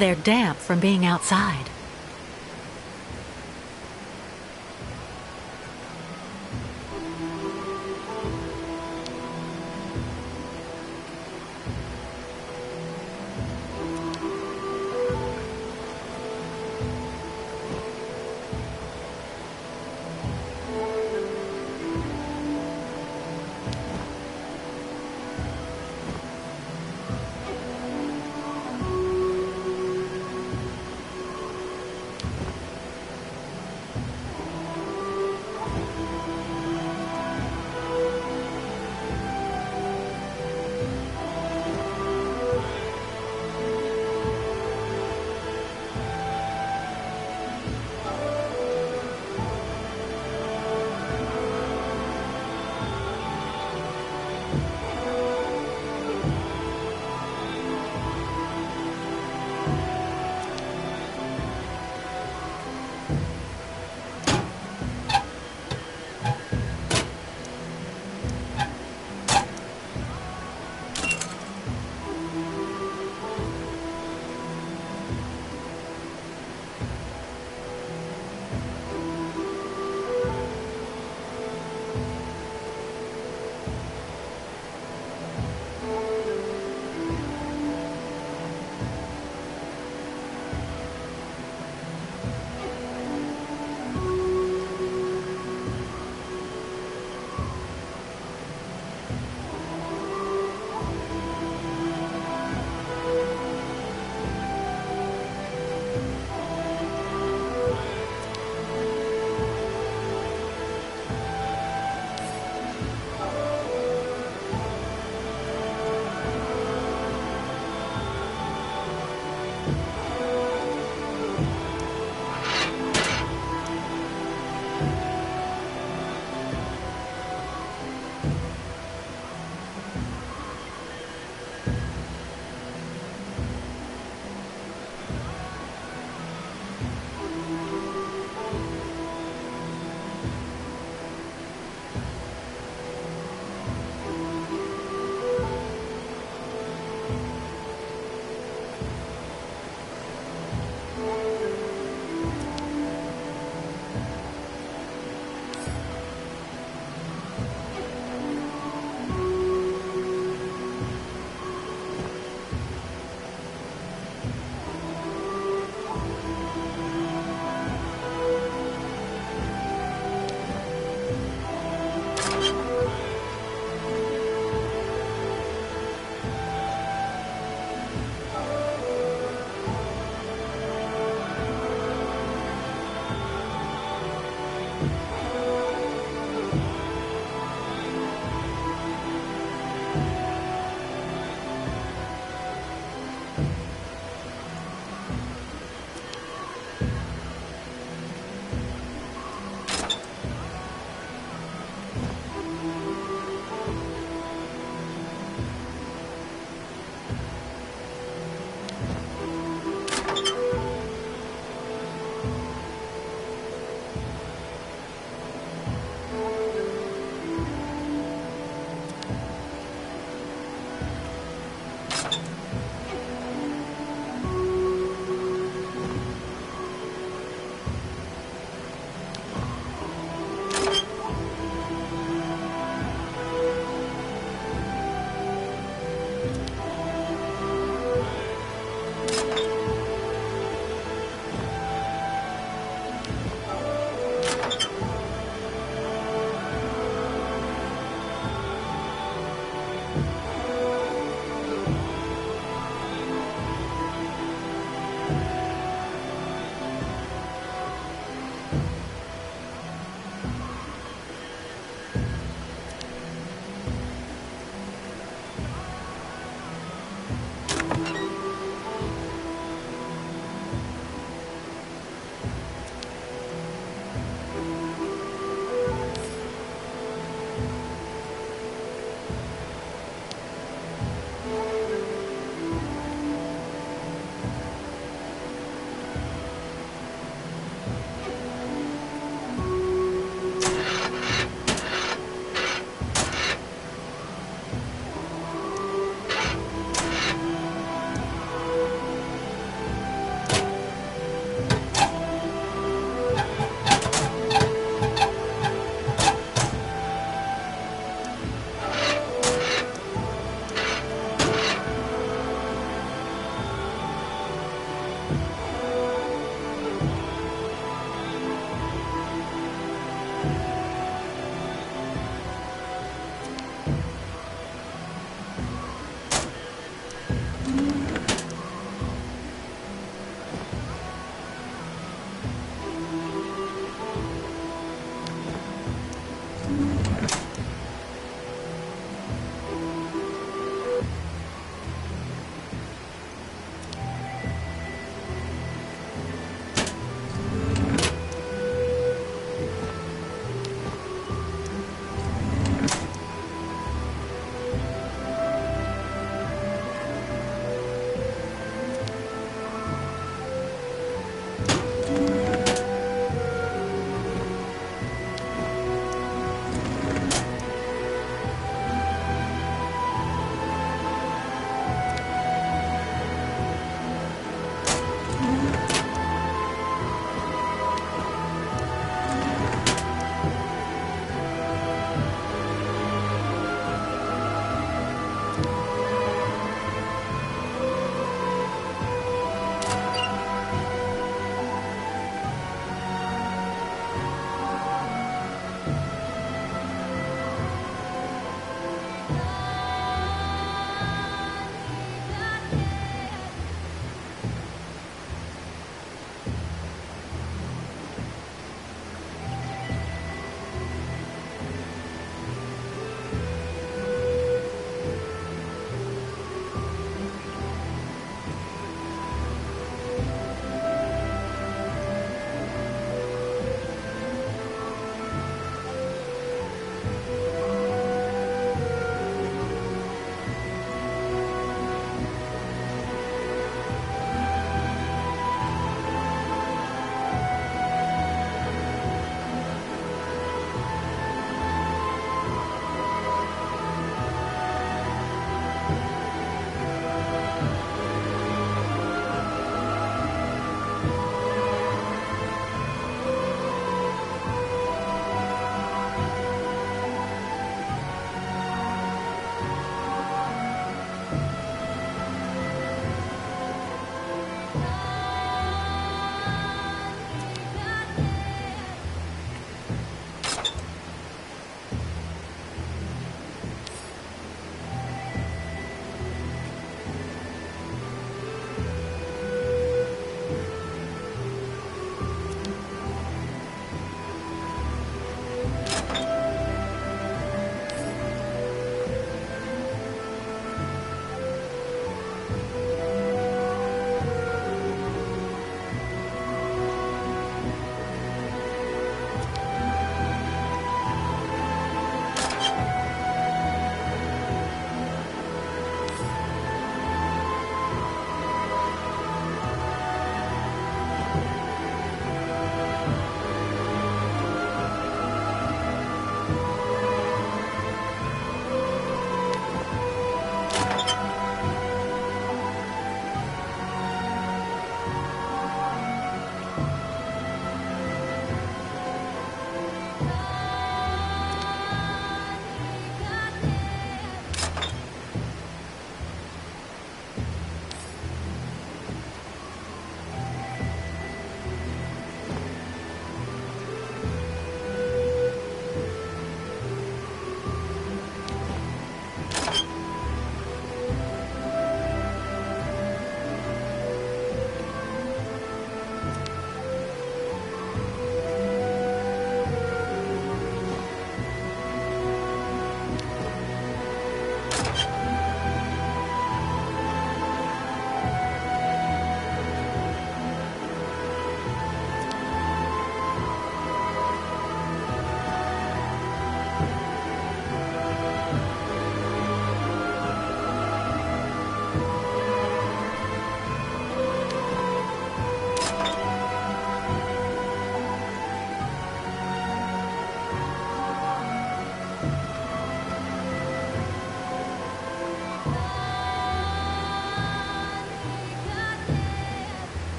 They're damp from being outside.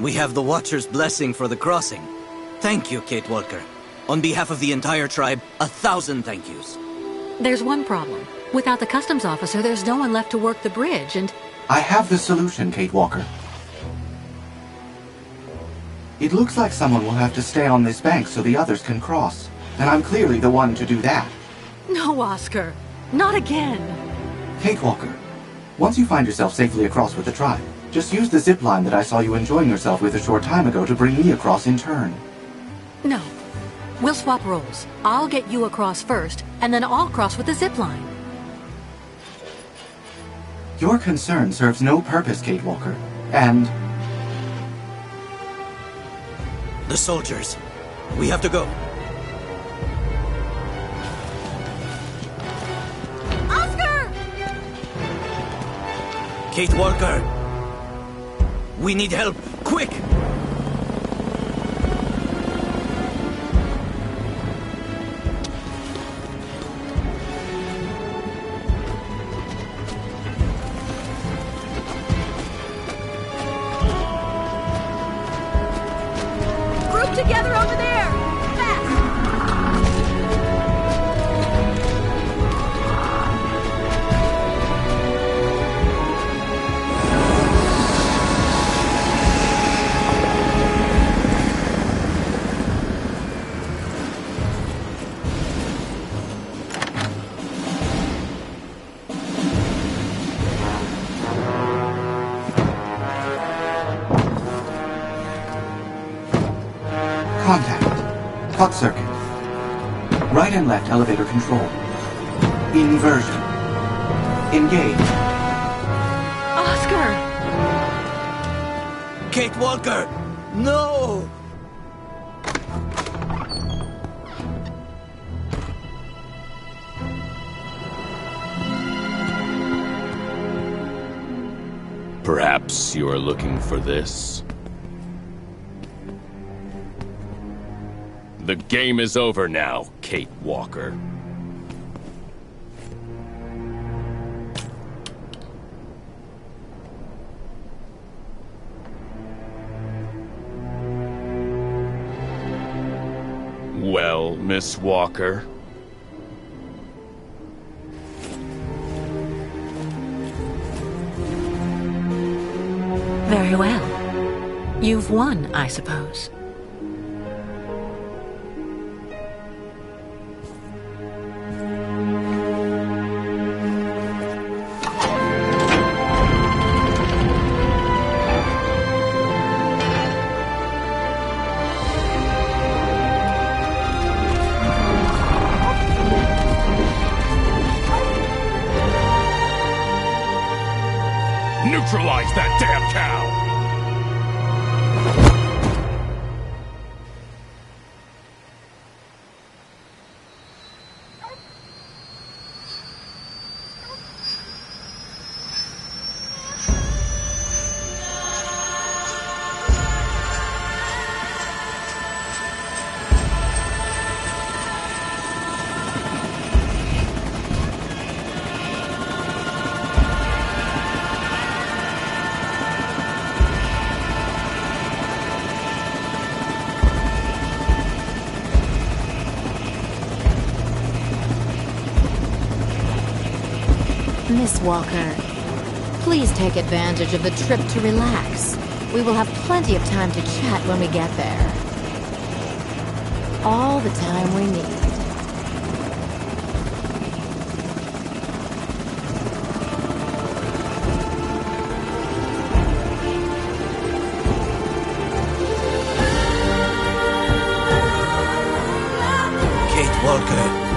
We have the Watcher's blessing for the crossing. Thank you, Kate Walker. On behalf of the entire tribe, 1,000 thank yous. There's one problem. Without the customs officer, there's no one left to work the bridge, and... I have the solution, Kate Walker. It looks like someone will have to stay on this bank so the others can cross. And I'm clearly the one to do that. No, Oscar. Not again. Kate Walker, once you find yourself safely across with the tribe, just use the zip line that I saw you enjoying yourself with a short time ago to bring me across in turn. No. We'll swap roles. I'll get you across first, and then I'll cross with the zip line. Your concern serves no purpose, Kate Walker. And... The soldiers. We have to go. Oscar! Kate Walker! We need help! Quick! Together over there! Fast! Contact. Cut circuit. Right and left elevator control. Inversion. Engage. Oscar! Kate Walker! No! Perhaps you are looking for this? The game is over now, Kate Walker. Well, Miss Walker? Very well. You've won, I suppose. Neutralize that damn cow! Miss Walker, please take advantage of the trip to relax. We will have plenty of time to chat when we get there. All the time we need. Kate Walker.